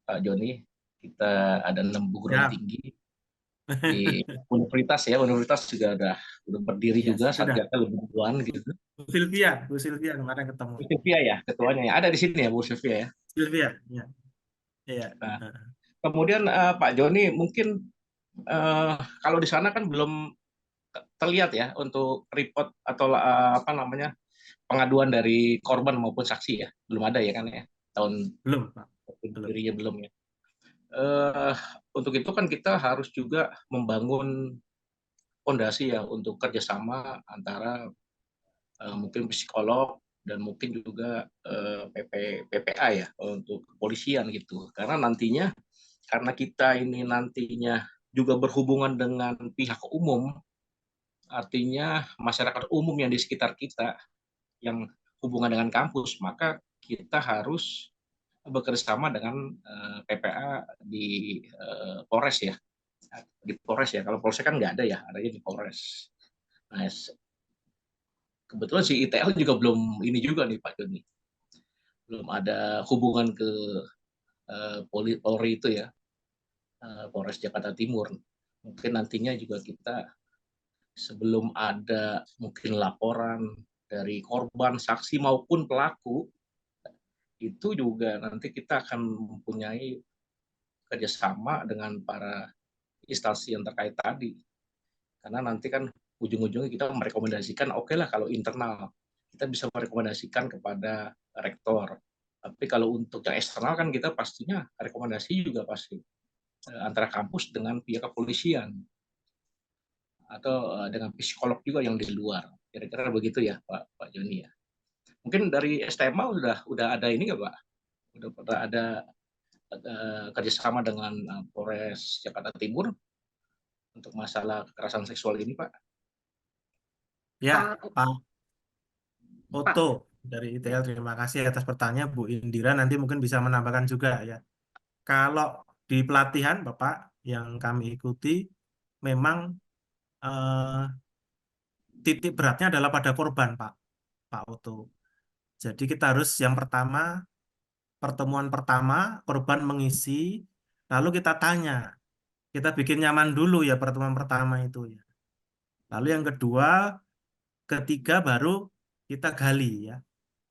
[SPEAKER 7] Pak Joni. Kita ada 6 perguruan tinggi di universitas ya, universitas juga udah berdiri
[SPEAKER 3] Ya,
[SPEAKER 7] juga,
[SPEAKER 3] sudah.
[SPEAKER 7] Satgasnya lebih duluan gitu.
[SPEAKER 3] Bu Sylvia kemarin ketemu.
[SPEAKER 7] Bu Sylvia ya, ketuanya ya. Ada di sini ya Bu Sylvia ya.
[SPEAKER 3] Sylvia, ya. Iya.
[SPEAKER 7] Nah, kemudian Pak Joni mungkin kalau di sana kan belum terlihat ya untuk report atau apa namanya pengaduan dari korban maupun saksi ya, belum ada ya kan ya
[SPEAKER 3] Belum, Pak.
[SPEAKER 7] dirinya belum ya. Untuk itu kan kita harus juga membangun fondasi ya untuk kerjasama antara mungkin psikolog dan mungkin juga PPA ya untuk kepolisian gitu. Karena nantinya karena kita ini nantinya juga berhubungan dengan pihak umum, artinya masyarakat umum yang di sekitar kita yang hubungan dengan kampus, maka kita harus bekerja sama dengan PPA di Polres ya. Di Polres ya. Kalau Polsek kan nggak ada ya, adanya di Polres. Nah, kebetulan si ITL juga belum ini juga nih Pak Joni. Belum ada hubungan ke Polri itu ya, Polres Jakarta Timur. Mungkin nantinya juga kita sebelum ada mungkin laporan dari korban, saksi maupun pelaku, itu juga nanti kita akan mempunyai kerjasama dengan para instansi yang terkait tadi. Karena nanti kan ujung-ujungnya kita merekomendasikan, oke lah kalau internal, kita bisa merekomendasikan kepada rektor. Tapi kalau untuk yang eksternal kan kita pastinya rekomendasi juga pasti antara kampus dengan pihak kepolisian atau dengan psikolog juga yang di luar. Kira-kira begitu ya Pak Joni ya. Mungkin dari STMA udah ada ini nggak Pak? Udah ada kerjasama dengan Polres Jakarta Timur untuk masalah kekerasan seksual ini Pak?
[SPEAKER 3] Ya,
[SPEAKER 4] Pak
[SPEAKER 3] Pak
[SPEAKER 4] Pak
[SPEAKER 3] Oto dari ITL, terima kasih atas pertanyaan. Bu Indira nanti mungkin bisa menambahkan juga ya. Kalau di pelatihan Bapak yang kami ikuti, memang titik beratnya adalah pada korban, Pak Oto. Jadi kita harus yang pertama, pertemuan pertama, korban mengisi, lalu kita tanya, kita bikin nyaman dulu ya pertemuan pertama itu ya. Lalu yang kedua, ketiga baru kita gali ya.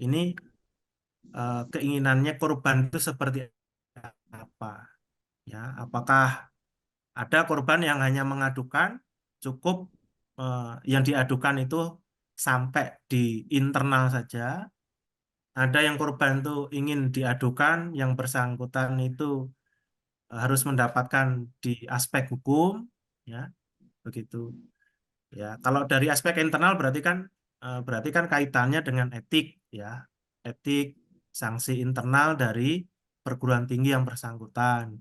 [SPEAKER 3] Ini keinginannya korban itu seperti apa ya? Apakah ada korban yang hanya mengadukan, cukup yang diadukan itu sampai di internal saja. Ada yang korban itu ingin diadukan, yang bersangkutan itu harus mendapatkan di aspek hukum, ya begitu. Ya, kalau dari aspek internal berarti kan kaitannya dengan etik, ya, etik sanksi internal dari perguruan tinggi yang bersangkutan.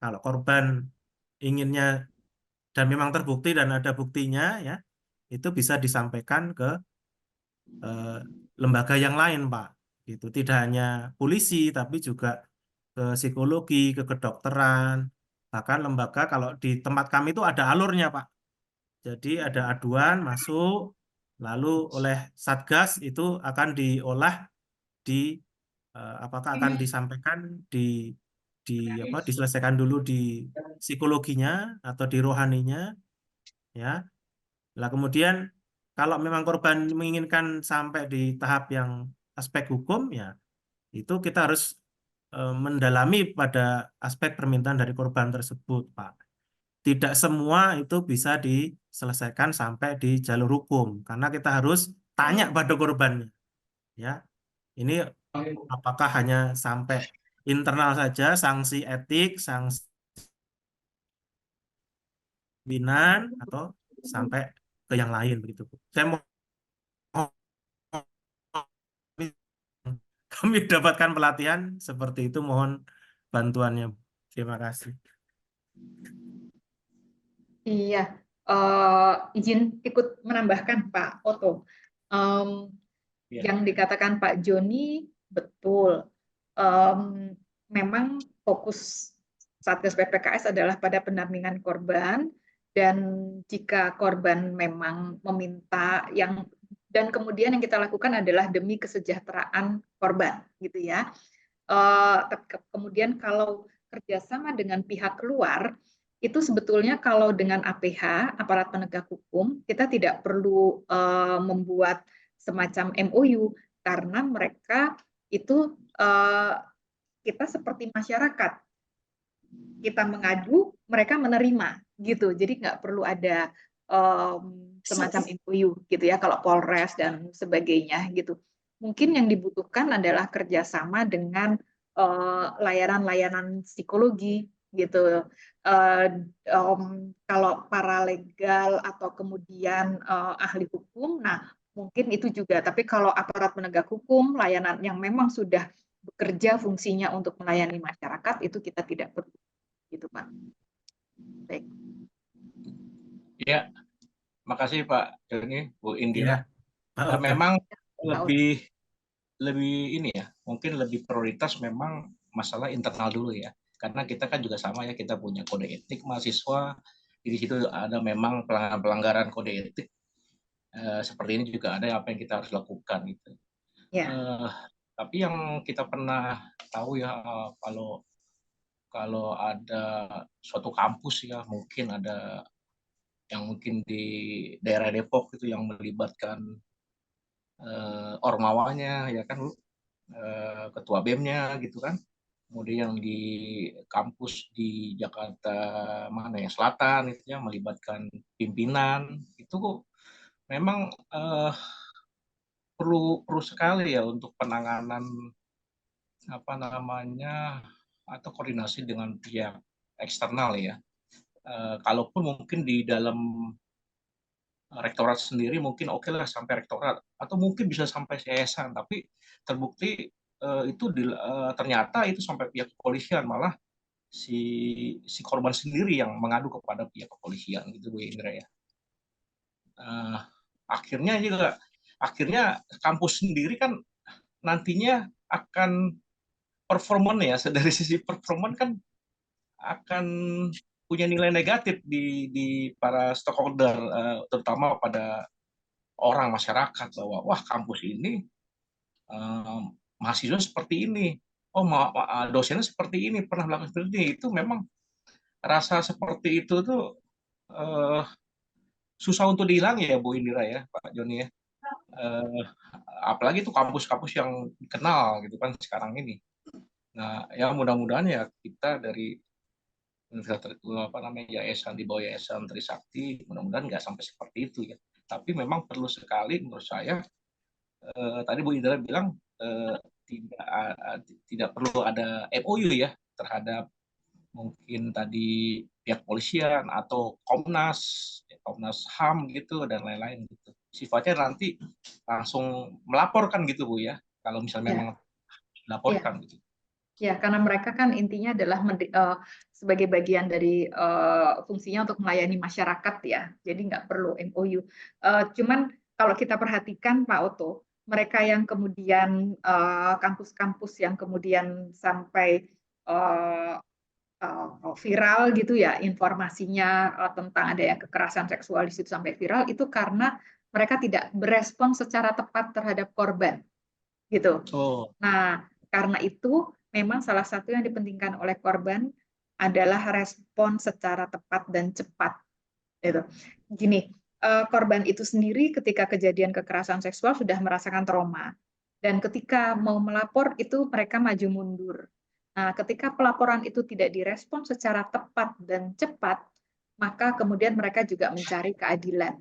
[SPEAKER 3] Kalau korban inginnya dan memang terbukti dan ada buktinya, ya, itu bisa disampaikan ke lembaga yang lain, Pak. Gitu. Tidak hanya polisi, tapi juga ke psikologi, ke kedokteran, bahkan lembaga kalau di tempat kami itu ada alurnya, Pak. Jadi ada aduan masuk, lalu oleh Satgas itu akan diolah di apakah akan disampaikan di apa diselesaikan dulu di psikologinya atau di rohaninya, ya. Lah kemudian kalau memang korban menginginkan sampai di tahap yang aspek hukum, ya itu kita harus mendalami pada aspek permintaan dari korban tersebut, Pak. Tidak semua itu bisa diselesaikan sampai di jalur hukum karena kita harus tanya pada korbannya, ya. Ini apakah hanya sampai internal saja, sanksi etik, sanksi pimpinan, atau sampai ke yang lain begitu, Bu. Saya mau kami dapatkan pelatihan seperti itu, mohon bantuannya, Bu. Terima kasih.
[SPEAKER 4] Iya, izin ikut menambahkan Pak Oto. Yang dikatakan Pak Joni betul. Memang fokus Satgas PPKS adalah pada pendampingan korban, dan jika korban memang meminta dan kemudian yang kita lakukan adalah demi kesejahteraan korban, gitu ya. Kemudian kalau kerjasama dengan pihak luar, itu sebetulnya kalau dengan APH, aparat penegak hukum, kita tidak perlu membuat semacam MOU, karena mereka itu kita seperti masyarakat, kita mengadu, mereka menerima, gitu. Jadi nggak perlu ada semacam MOU, gitu ya, kalau Polres dan sebagainya, gitu. Mungkin yang dibutuhkan adalah kerjasama dengan layanan-layanan psikologi, gitu. Kalau paralegal atau kemudian ahli hukum, nah mungkin itu juga. Tapi kalau aparat penegak hukum, layanan yang memang sudah bekerja fungsinya untuk melayani masyarakat, itu kita tidak perlu, gitu Pak. Baik.
[SPEAKER 7] Ya, makasih Pak Joni, Bu Indira.
[SPEAKER 3] Ya,
[SPEAKER 7] Memang lebih ini ya, mungkin lebih prioritas memang masalah internal dulu ya. Karena kita kan juga sama ya, kita punya kode etik mahasiswa. Di situ ada memang pelanggaran kode etik seperti ini juga ada apa yang kita harus lakukan gitu.
[SPEAKER 4] Ya.
[SPEAKER 7] Tapi yang kita pernah tahu ya, kalau ada suatu kampus ya, mungkin ada yang mungkin di daerah Depok itu yang melibatkan ormawanya ya kan, ketua BEM-nya gitu kan. Kemudian yang di kampus di Jakarta mana ya, Selatan itu ya, melibatkan pimpinan, itu memang perlu sekali ya untuk penanganan apa namanya, atau koordinasi dengan pihak eksternal ya. Kalaupun mungkin di dalam rektorat sendiri mungkin oke lah sampai rektorat, atau mungkin bisa sampai yayasan, tapi terbukti itu ternyata itu sampai pihak kepolisian, malah si korban sendiri yang mengadu kepada pihak kepolisian gitu Bu Indra ya. Akhirnya kampus sendiri kan nantinya akan performan ya, dari sisi performan kan akan punya nilai negatif di para stakeholder, terutama pada orang masyarakat, bahwa wah kampus ini mahasiswa seperti ini, oh dosennya seperti ini, pernah melakukan seperti ini. Itu memang rasa seperti itu tuh susah untuk dihilang ya Bu Indira ya, Pak Joni ya. Apalagi itu kampus-kampus yang dikenal gitu kan sekarang ini. Nah, ya mudah-mudahan ya kita dari yayasan, di bawah Yayasan Trisakti, mudah-mudahan nggak sampai seperti itu ya. Tapi memang perlu sekali menurut saya, tadi Bu Indra bilang tidak perlu ada MOU ya terhadap mungkin tadi pihak polisian atau Komnas HAM gitu dan lain-lain gitu. Sifatnya nanti langsung melaporkan gitu Bu ya, kalau misalnya memang dilaporkan gitu.
[SPEAKER 4] Ya, karena mereka kan intinya adalah sebagai bagian dari fungsinya untuk melayani masyarakat ya, jadi nggak perlu MOU. Cuman kalau kita perhatikan Pak Oto, mereka yang kemudian kampus-kampus yang kemudian sampai viral gitu ya informasinya tentang adanya kekerasan seksual di situ sampai viral, itu karena mereka tidak berespon secara tepat terhadap korban, gitu. Nah, karena itu memang salah satu yang dipentingkan oleh korban adalah respon secara tepat dan cepat. Gitu. Gini, korban itu sendiri ketika kejadian kekerasan seksual sudah merasakan trauma. Dan ketika mau melapor itu mereka maju mundur. Nah, ketika pelaporan itu tidak direspon secara tepat dan cepat, maka kemudian mereka juga mencari keadilan.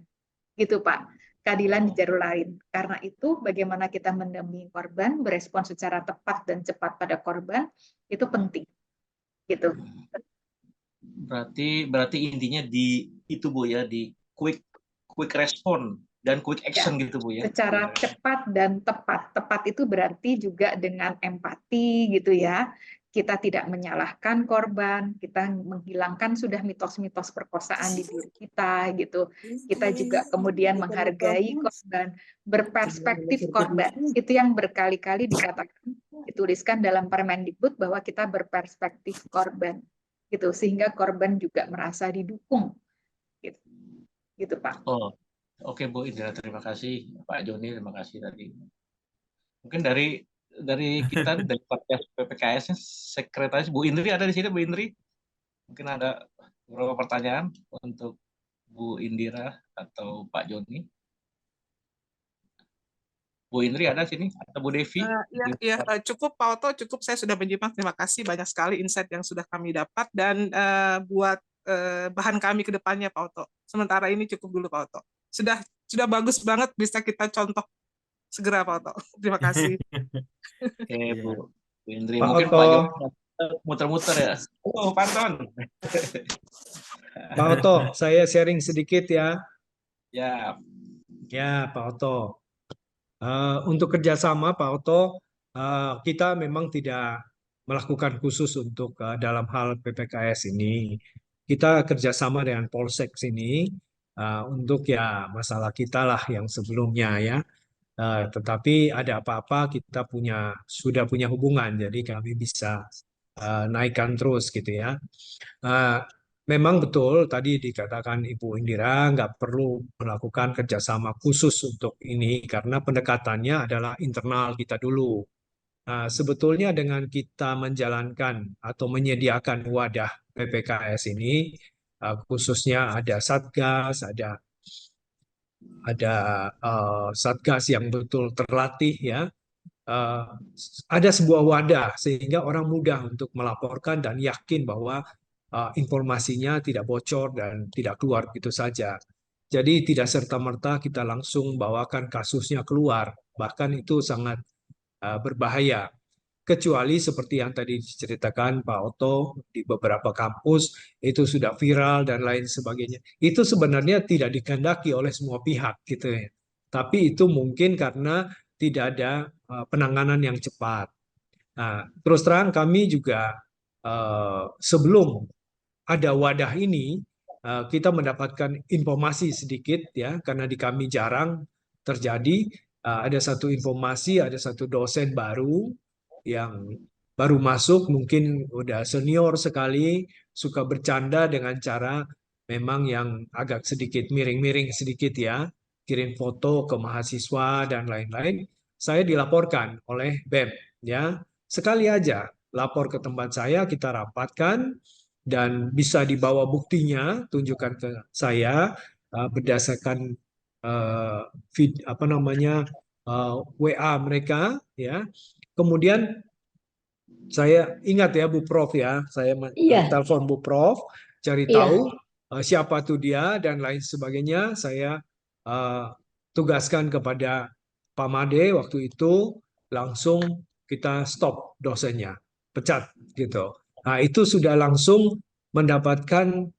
[SPEAKER 4] Gitu, Pak. Keadilan di jalur lain. Karena itu, bagaimana kita mendampingi korban, berespon secara tepat dan cepat pada korban, itu penting. Gitu.
[SPEAKER 7] Berarti intinya di itu Bu ya, di quick respon dan quick action gitu Bu ya.
[SPEAKER 4] Secara cepat dan tepat. Tepat itu berarti juga dengan empati gitu ya. Kita tidak menyalahkan korban, kita menghilangkan sudah mitos-mitos perkosaan di diri kita gitu. Kita juga kemudian menghargai korban, berperspektif korban. Itu yang berkali-kali dikatakan, dituliskan dalam Permendikbud bahwa kita berperspektif korban. Gitu, sehingga korban juga merasa didukung. Gitu Pak.
[SPEAKER 7] Oke Bu Indra, terima kasih. Pak Joni, terima kasih tadi. Mungkin dari kita dari podcast PPKS, Sekretaris Bu Indri ada di sini Bu Indri. Mungkin ada beberapa pertanyaan untuk Bu Indira atau Pak Joni. Bu Indri ada sini atau Bu Devi?
[SPEAKER 8] Cukup Pak Oto, cukup, saya sudah menyimak. Terima kasih banyak sekali insight yang sudah kami dapat dan buat bahan kami ke depannya Pak Oto. Sementara ini cukup dulu Pak Oto. Sudah bagus banget, bisa kita contoh segera Pak Oto. Terima kasih.
[SPEAKER 7] Oke Bu Indri,
[SPEAKER 2] Pak
[SPEAKER 7] mungkin
[SPEAKER 2] Oto.
[SPEAKER 7] Pak Joni muter-muter ya. Pak Anton.
[SPEAKER 2] Pak Oto, saya sharing sedikit ya.
[SPEAKER 7] Ya.
[SPEAKER 2] Ya Pak Oto. Untuk kerjasama Pak Oto, kita memang tidak melakukan khusus untuk dalam hal PPKS ini. Kita kerjasama dengan Polsek sini untuk ya masalah kita lah yang sebelumnya ya. Tetapi ada apa-apa kita sudah punya hubungan, jadi kami bisa naikkan terus gitu ya. Eh, Memang betul tadi dikatakan Ibu Indira nggak perlu melakukan kerjasama khusus untuk ini karena pendekatannya adalah internal kita dulu. Sebetulnya dengan kita menjalankan atau menyediakan wadah PPKS ini, khususnya ada Satgas, ada Satgas yang betul terlatih ya, eh, ada sebuah wadah sehingga orang mudah untuk melaporkan dan yakin bahwa informasinya tidak bocor dan tidak keluar begitu saja. Jadi tidak serta-merta kita langsung bawakan kasusnya keluar, bahkan itu sangat berbahaya. Kecuali seperti yang tadi diceritakan Pak Oto di beberapa kampus itu sudah viral dan lain sebagainya. Itu sebenarnya tidak dikehendaki oleh semua pihak gitu ya. Tapi itu mungkin karena tidak ada penanganan yang cepat. Nah, terus terang kami juga sebelum ada wadah ini kita mendapatkan informasi sedikit ya karena di kami jarang terjadi. Ada satu informasi, ada satu dosen baru yang baru masuk, mungkin udah senior sekali, suka bercanda dengan cara memang yang agak sedikit miring-miring sedikit ya, kirim foto ke mahasiswa dan lain-lain. Saya dilaporkan oleh BEM ya, sekali aja lapor ke tempat saya, kita rapatkan dan bisa dibawa buktinya, tunjukkan ke saya berdasarkan apa namanya WA mereka ya. Kemudian saya ingat ya Bu Prof ya, saya
[SPEAKER 5] Iya,
[SPEAKER 2] telepon Bu Prof, cari
[SPEAKER 5] iya.
[SPEAKER 2] tahu siapa tuh dia dan lain sebagainya. Saya eh, tugaskan kepada Pak Made waktu itu, langsung kita stop dosennya, pecat gitu. Nah itu sudah langsung mendapatkan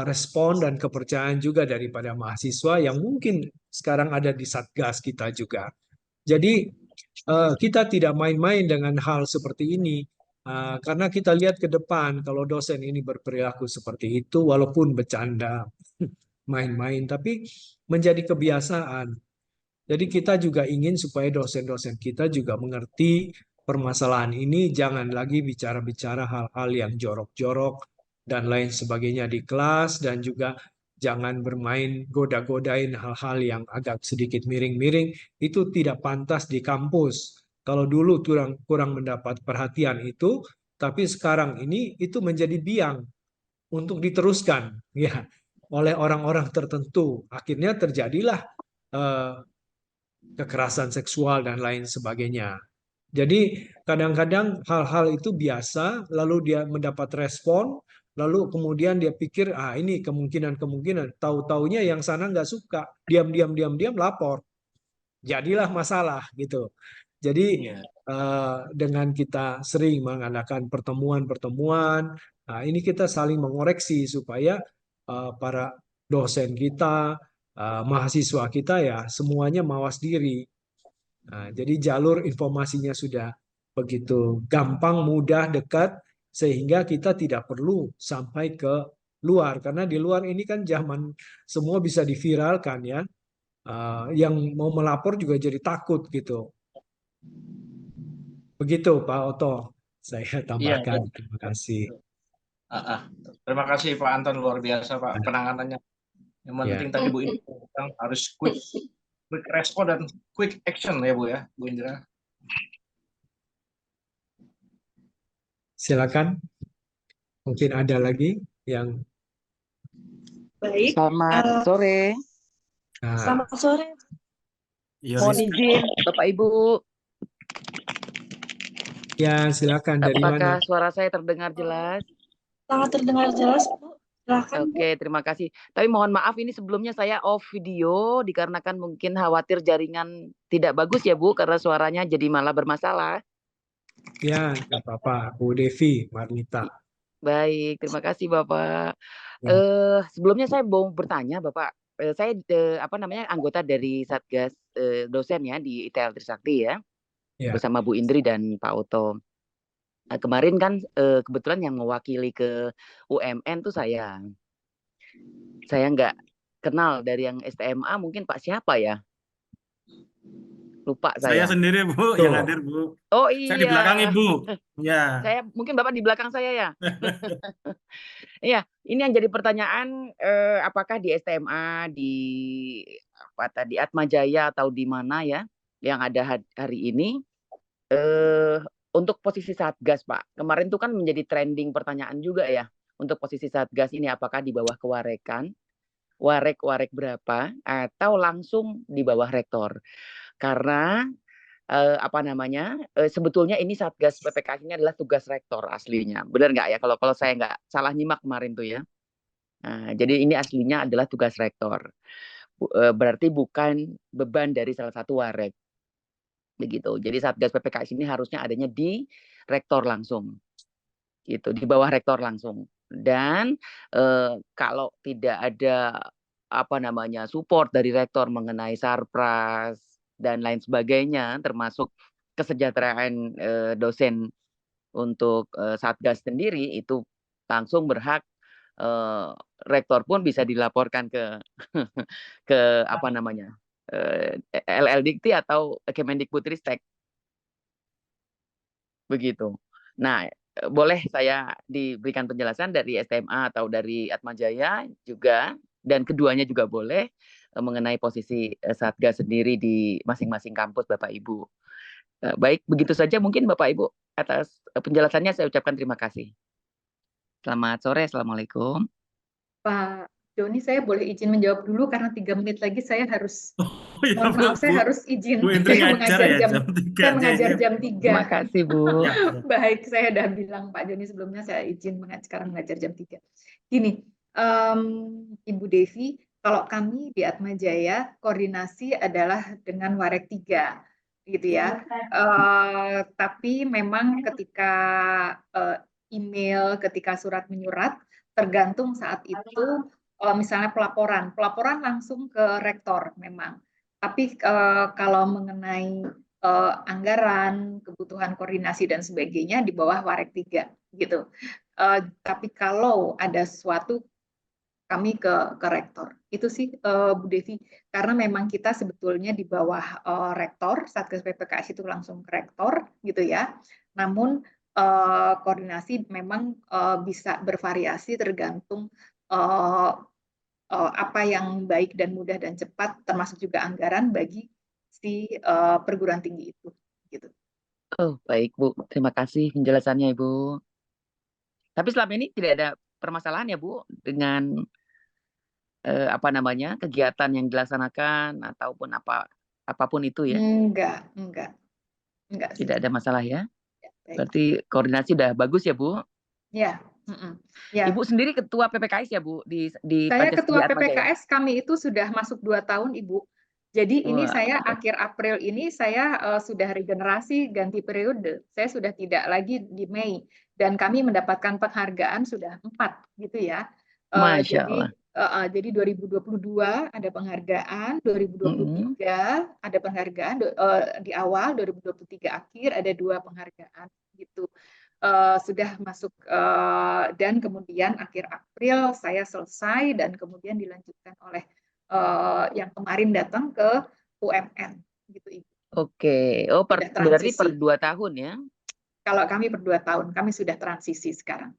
[SPEAKER 2] respon dan kepercayaan juga daripada mahasiswa yang mungkin sekarang ada di Satgas kita juga. Jadi kita tidak main-main dengan hal seperti ini. Karena kita lihat ke depan, kalau dosen ini berperilaku seperti itu, walaupun bercanda, main-main, tapi menjadi kebiasaan. Jadi kita juga ingin supaya dosen-dosen kita juga mengerti permasalahan ini, jangan lagi bicara-bicara hal-hal yang jorok-jorok dan lain sebagainya di kelas, dan juga jangan bermain goda-godain hal-hal yang agak sedikit miring-miring, itu tidak pantas di kampus. Kalau dulu kurang mendapat perhatian itu, tapi sekarang ini itu menjadi biang untuk diteruskan ya oleh orang-orang tertentu. Akhirnya terjadilah eh, kekerasan seksual dan lain sebagainya. Jadi kadang-kadang hal-hal itu biasa, lalu dia mendapat respon, lalu kemudian dia pikir, ini kemungkinan-kemungkinan, tahu-taunya yang sana nggak suka, diam-diam lapor, jadilah masalah gitu. Jadi
[SPEAKER 7] Iya.
[SPEAKER 2] dengan kita sering mengadakan pertemuan-pertemuan, ini kita saling mengoreksi supaya para dosen kita, mahasiswa kita ya semuanya mawas diri. Jadi jalur informasinya sudah begitu gampang, mudah, dekat, sehingga kita tidak perlu sampai ke luar. Karena di luar ini kan zaman semua bisa diviralkan ya. Yang mau melapor juga jadi takut gitu. Begitu Pak Oto, saya
[SPEAKER 7] Iya,
[SPEAKER 2] tambahkan. Terima kasih.
[SPEAKER 7] Terima kasih Pak Anton, luar biasa Pak penanganannya. Yang penting
[SPEAKER 2] Ya,
[SPEAKER 7] tadi Bu Indra bilang harus quick respon dan quick action ya Bu Indra.
[SPEAKER 2] silakan. Mungkin ada lagi yang
[SPEAKER 1] Baik,
[SPEAKER 9] Selamat sore.
[SPEAKER 1] selamat sore.
[SPEAKER 9] Mohon izin, Bapak Ibu.
[SPEAKER 2] ya silakan dari mana?
[SPEAKER 9] Apakah suara saya terdengar jelas?
[SPEAKER 1] Sangat terdengar jelas, Bu. Silakan, Bu.
[SPEAKER 9] Oke, terima kasih. Tapi mohon maaf ini sebelumnya saya off video dikarenakan mungkin khawatir jaringan tidak bagus ya Bu, karena suaranya jadi malah bermasalah.
[SPEAKER 2] Ya, nggak apa-apa. Bu Devi, Marnita.
[SPEAKER 9] Baik, terima kasih Bapak.
[SPEAKER 2] Ya.
[SPEAKER 9] Sebelumnya saya mau bertanya Bapak, saya anggota dari Satgas dosen ya di ITL Trisakti ya, bersama Bu Indri dan Pak Oto. Kemarin kan kebetulan yang mewakili ke UMN tuh saya nggak kenal dari yang STMA, mungkin Pak siapa ya? Lupa
[SPEAKER 3] Saya
[SPEAKER 9] saya.
[SPEAKER 3] sendiri, Bu, yang hadir, Bu.
[SPEAKER 9] Oh
[SPEAKER 3] Saya di belakang
[SPEAKER 9] iya.
[SPEAKER 3] Ibu. Ya.
[SPEAKER 9] Saya mungkin Bapak di belakang saya ya. Iya, ini yang jadi pertanyaan, apakah di STMA, di apa tadi, Atmajaya atau di mana ya, yang ada hari ini, untuk posisi Satgas, Pak. Kemarin tuh kan menjadi trending pertanyaan juga ya, untuk posisi Satgas ini apakah di bawah kewarekan, warek berapa, atau langsung di bawah rektor. Karena apa namanya, sebetulnya ini Satgas PPKS ini adalah tugas rektor aslinya. Benar nggak ya? Kalau saya nggak salah nyimak kemarin tuh ya. Nah, jadi ini aslinya adalah tugas rektor. Berarti bukan beban dari salah satu warek. Begitu. Jadi Satgas PPKS ini harusnya adanya di rektor langsung. Gitu, di bawah rektor langsung. Dan kalau tidak ada apa namanya support dari rektor mengenai sarpras dan lain sebagainya, termasuk kesejahteraan dosen untuk Satgas sendiri, itu langsung berhak rektor pun bisa dilaporkan ke ke apa namanya LLDikti atau Kemendikbudristek begitu. Nah, boleh saya diberikan penjelasan dari STMA atau dari Atmajaya juga, dan keduanya juga boleh mengenai posisi Satgas sendiri di masing-masing kampus, Bapak Ibu. Baik, begitu saja mungkin Bapak Ibu. Atas penjelasannya saya ucapkan terima kasih. Selamat sore, Assalamualaikum.
[SPEAKER 4] Pak Joni, saya boleh izin menjawab dulu karena 3 menit lagi saya harus,
[SPEAKER 3] Oh ya,
[SPEAKER 4] mohon maaf, saya
[SPEAKER 3] Bu.
[SPEAKER 4] harus izin.
[SPEAKER 3] Bu Indri
[SPEAKER 4] Saya
[SPEAKER 3] ngajar
[SPEAKER 4] mengajar
[SPEAKER 3] ya
[SPEAKER 4] jam,
[SPEAKER 3] jam 3
[SPEAKER 4] saya mengajar
[SPEAKER 3] kayaknya.
[SPEAKER 4] jam
[SPEAKER 9] Terima
[SPEAKER 4] 3.
[SPEAKER 9] kasih, Bu.
[SPEAKER 3] Ya, ya.
[SPEAKER 4] Baik, saya udah bilang Pak Joni sebelumnya saya izin sekarang mengajar jam 3. Gini, Ibu Devi, kalau kami di Atmajaya koordinasi adalah dengan Warek 3, gitu ya. Tapi memang ketika email, ketika surat menyurat, tergantung saat itu misalnya pelaporan langsung ke rektor memang. Tapi kalau mengenai anggaran, kebutuhan koordinasi dan sebagainya di bawah Warek 3 gitu. Tapi kalau ada sesuatu kami ke rektor. Itu sih Bu Devi, karena memang kita sebetulnya di bawah rektor, Satgas PPKS itu langsung ke rektor gitu ya. Namun koordinasi memang bisa bervariasi tergantung apa yang baik dan mudah dan cepat, termasuk juga anggaran bagi si perguruan tinggi itu. Gitu.
[SPEAKER 9] Oh, baik Bu. Terima kasih penjelasannya Ibu. Tapi selama ini tidak ada permasalahan ya Bu dengan apa namanya kegiatan yang dilaksanakan ataupun apapun itu ya?
[SPEAKER 4] Enggak sih.
[SPEAKER 9] Tidak ada masalah ya?
[SPEAKER 4] Ya, baik.
[SPEAKER 9] Berarti koordinasi udah bagus ya Bu?
[SPEAKER 4] Ya. Ya.
[SPEAKER 9] Ibu sendiri ketua PPKS ya Bu di
[SPEAKER 4] Saya
[SPEAKER 9] Pancasila
[SPEAKER 4] ketua
[SPEAKER 9] Atmajaya?
[SPEAKER 4] PPKS, kami itu sudah masuk 2 tahun Ibu. Jadi ini saya akhir April ini saya sudah regenerasi ganti periode. Saya sudah tidak lagi di Mei dan kami mendapatkan penghargaan sudah 4 gitu ya.
[SPEAKER 9] Masya Allah.
[SPEAKER 4] Jadi 2022 ada penghargaan, 2023 ada penghargaan di awal, 2023 akhir ada 2 penghargaan gitu. Sudah masuk dan kemudian akhir April saya selesai dan kemudian dilanjutkan oleh yang kemarin datang ke UMN gitu Ibu.
[SPEAKER 9] Oke, oh berarti per 2 tahun ya?
[SPEAKER 4] Kalau kami per 2 tahun, kami sudah transisi sekarang.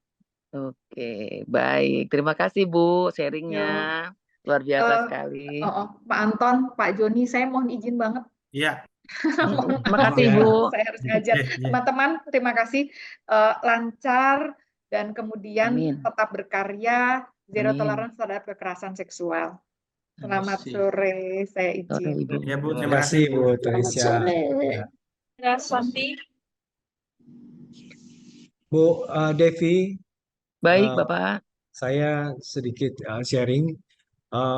[SPEAKER 9] Oke, baik. Terima kasih Bu sharingnya, luar biasa sekali.
[SPEAKER 4] Pak Anton, Pak Joni, saya mohon izin banget.
[SPEAKER 3] Iya.
[SPEAKER 9] Terima kasih Bu.
[SPEAKER 4] Saya harus ngajar. Teman-teman, terima kasih. Lancar dan kemudian tetap berkarya, zero tolerance terhadap kekerasan seksual. Selamat sore, saya izin.
[SPEAKER 3] Ya Bu,
[SPEAKER 2] Terima kasih Bu Teresia. Bu Devi.
[SPEAKER 9] Baik Bapak.
[SPEAKER 2] Saya sedikit sharing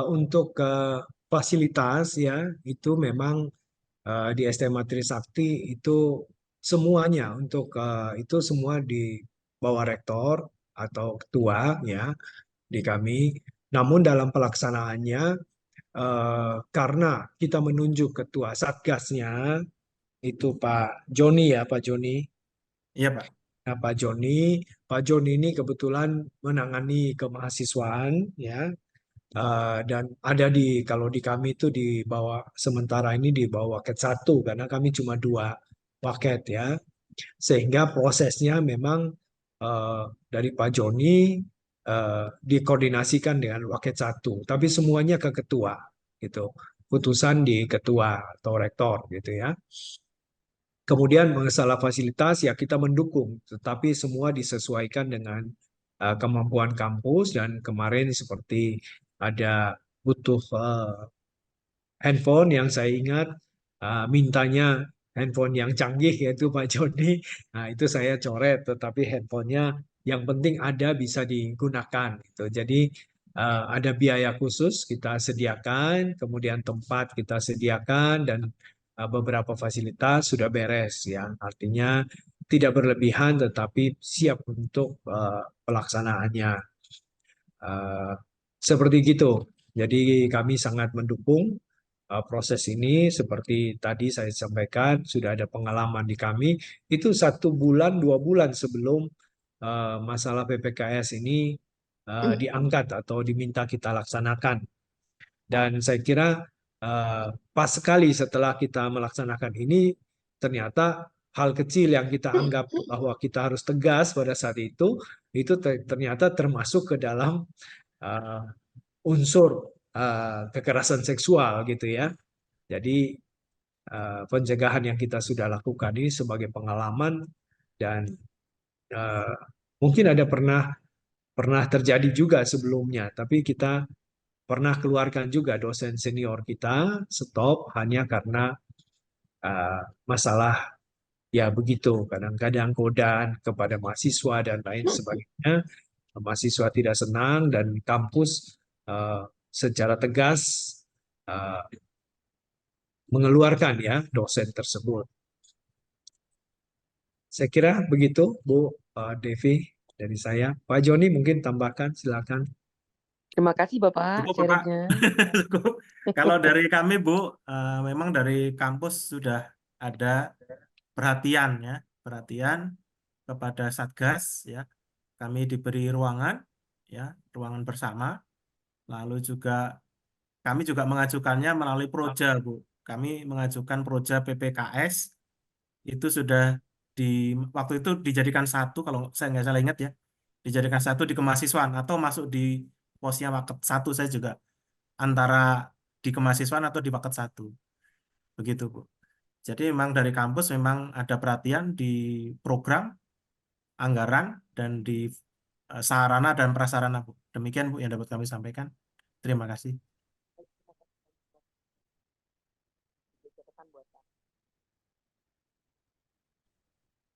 [SPEAKER 2] untuk fasilitas ya itu memang di STMA Trisakti itu semuanya untuk itu semua di bawah rektor atau ketua ya di kami. Namun dalam pelaksanaannya karena kita menunjuk ketua satgasnya itu Pak Joni ya Pak Joni.
[SPEAKER 3] Iya Pak.
[SPEAKER 2] Nah, Pak Joni ini kebetulan menangani kemahasiswaan ya Dan ada kalau di kami itu di bawah sementara ini di bawah waket 1 karena kami cuma 2 waket ya. Sehingga prosesnya memang dari Pak Joni dikoordinasikan dengan waket 1, tapi semuanya ke ketua gitu. Putusan di ketua atau rektor gitu ya. Kemudian masalah fasilitas ya kita mendukung, tetapi semua disesuaikan dengan kemampuan kampus. Dan kemarin seperti ada butuh handphone yang saya ingat mintanya handphone yang canggih yaitu Pak Joni. Nah, itu saya coret, tetapi handphonenya yang penting ada bisa digunakan gitu. Jadi ada biaya khusus kita sediakan, kemudian tempat kita sediakan, dan beberapa fasilitas sudah beres ya. Artinya tidak berlebihan tetapi siap untuk pelaksanaannya. Seperti gitu. Jadi kami sangat mendukung proses ini. Seperti tadi saya sampaikan, sudah ada pengalaman di kami itu 1 bulan 2 bulan sebelum masalah PPKS ini diangkat atau diminta kita laksanakan. Dan saya kira pas sekali setelah kita melaksanakan ini, ternyata hal kecil yang kita anggap bahwa kita harus tegas pada saat itu ternyata termasuk ke dalam unsur kekerasan seksual gitu ya. Jadi pencegahan yang kita sudah lakukan ini sebagai pengalaman, dan mungkin ada pernah terjadi juga sebelumnya, tapi kita pernah keluarkan juga dosen senior kita stop hanya karena masalah ya begitu, kadang-kadang godaan kepada mahasiswa dan lain sebagainya. Mahasiswa tidak senang dan kampus secara tegas mengeluarkan ya dosen tersebut. Saya kira begitu Bu Devi dari saya. Pak Joni mungkin tambahkan, silakan.
[SPEAKER 9] Terima kasih Bapak
[SPEAKER 3] Cukup, Bapak.
[SPEAKER 9] sharingnya.
[SPEAKER 3] Cukup. Kalau dari kami, Bu, memang dari kampus sudah ada perhatian ya, perhatian kepada Satgas ya. Kami diberi ruangan ya, ruangan bersama. Lalu juga kami juga mengajukannya melalui proja, Bu. Kami mengajukan proja PPKS itu sudah waktu itu dijadikan 1, kalau saya nggak salah ingat ya, dijadikan 1 di kemahasiswaan atau masuk di posnya waket 1, saya juga antara di kemahasiswaan atau di waket 1 begitu Bu. Jadi memang dari kampus memang ada perhatian di program, anggaran, dan di sarana dan prasarana Bu. Demikian Bu yang dapat kami sampaikan. Terima kasih.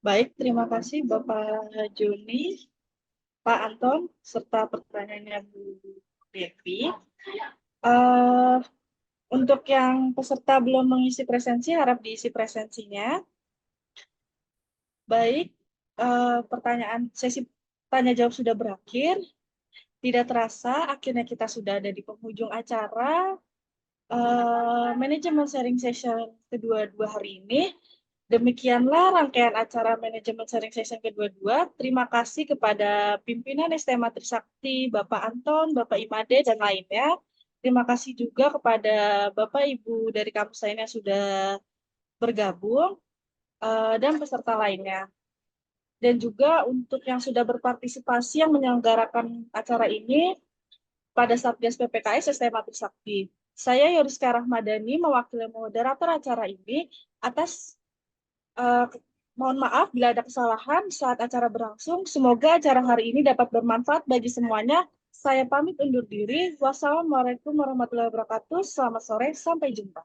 [SPEAKER 1] Baik, terima kasih Bapak Joni, Pak Anton, serta pertanyaannya Bu Devi. Untuk yang peserta belum mengisi presensi, harap diisi presensinya. Baik, pertanyaan sesi tanya jawab sudah berakhir. Tidak terasa, akhirnya kita sudah ada di penghujung acara manajemen sharing session kedua-dua hari ini. Demikianlah rangkaian acara manajemen sharing session kedua-dua. Terima kasih kepada pimpinan STMA Trisakti, Bapak Anton, Bapak Imade, dan lainnya. Terima kasih juga kepada Bapak Ibu dari kampus lainnya yang sudah bergabung dan peserta lainnya. Dan juga untuk yang sudah berpartisipasi yang menyelenggarakan acara ini pada Satgas PPKS STMA Trisakti. Saya Yoriska Rahmadani mewakili moderator acara ini atas mohon maaf bila ada kesalahan saat acara berlangsung. Semoga acara hari ini dapat bermanfaat bagi semuanya. Saya pamit undur diri. Wassalamualaikum warahmatullahi wabarakatuh. Selamat sore, sampai jumpa.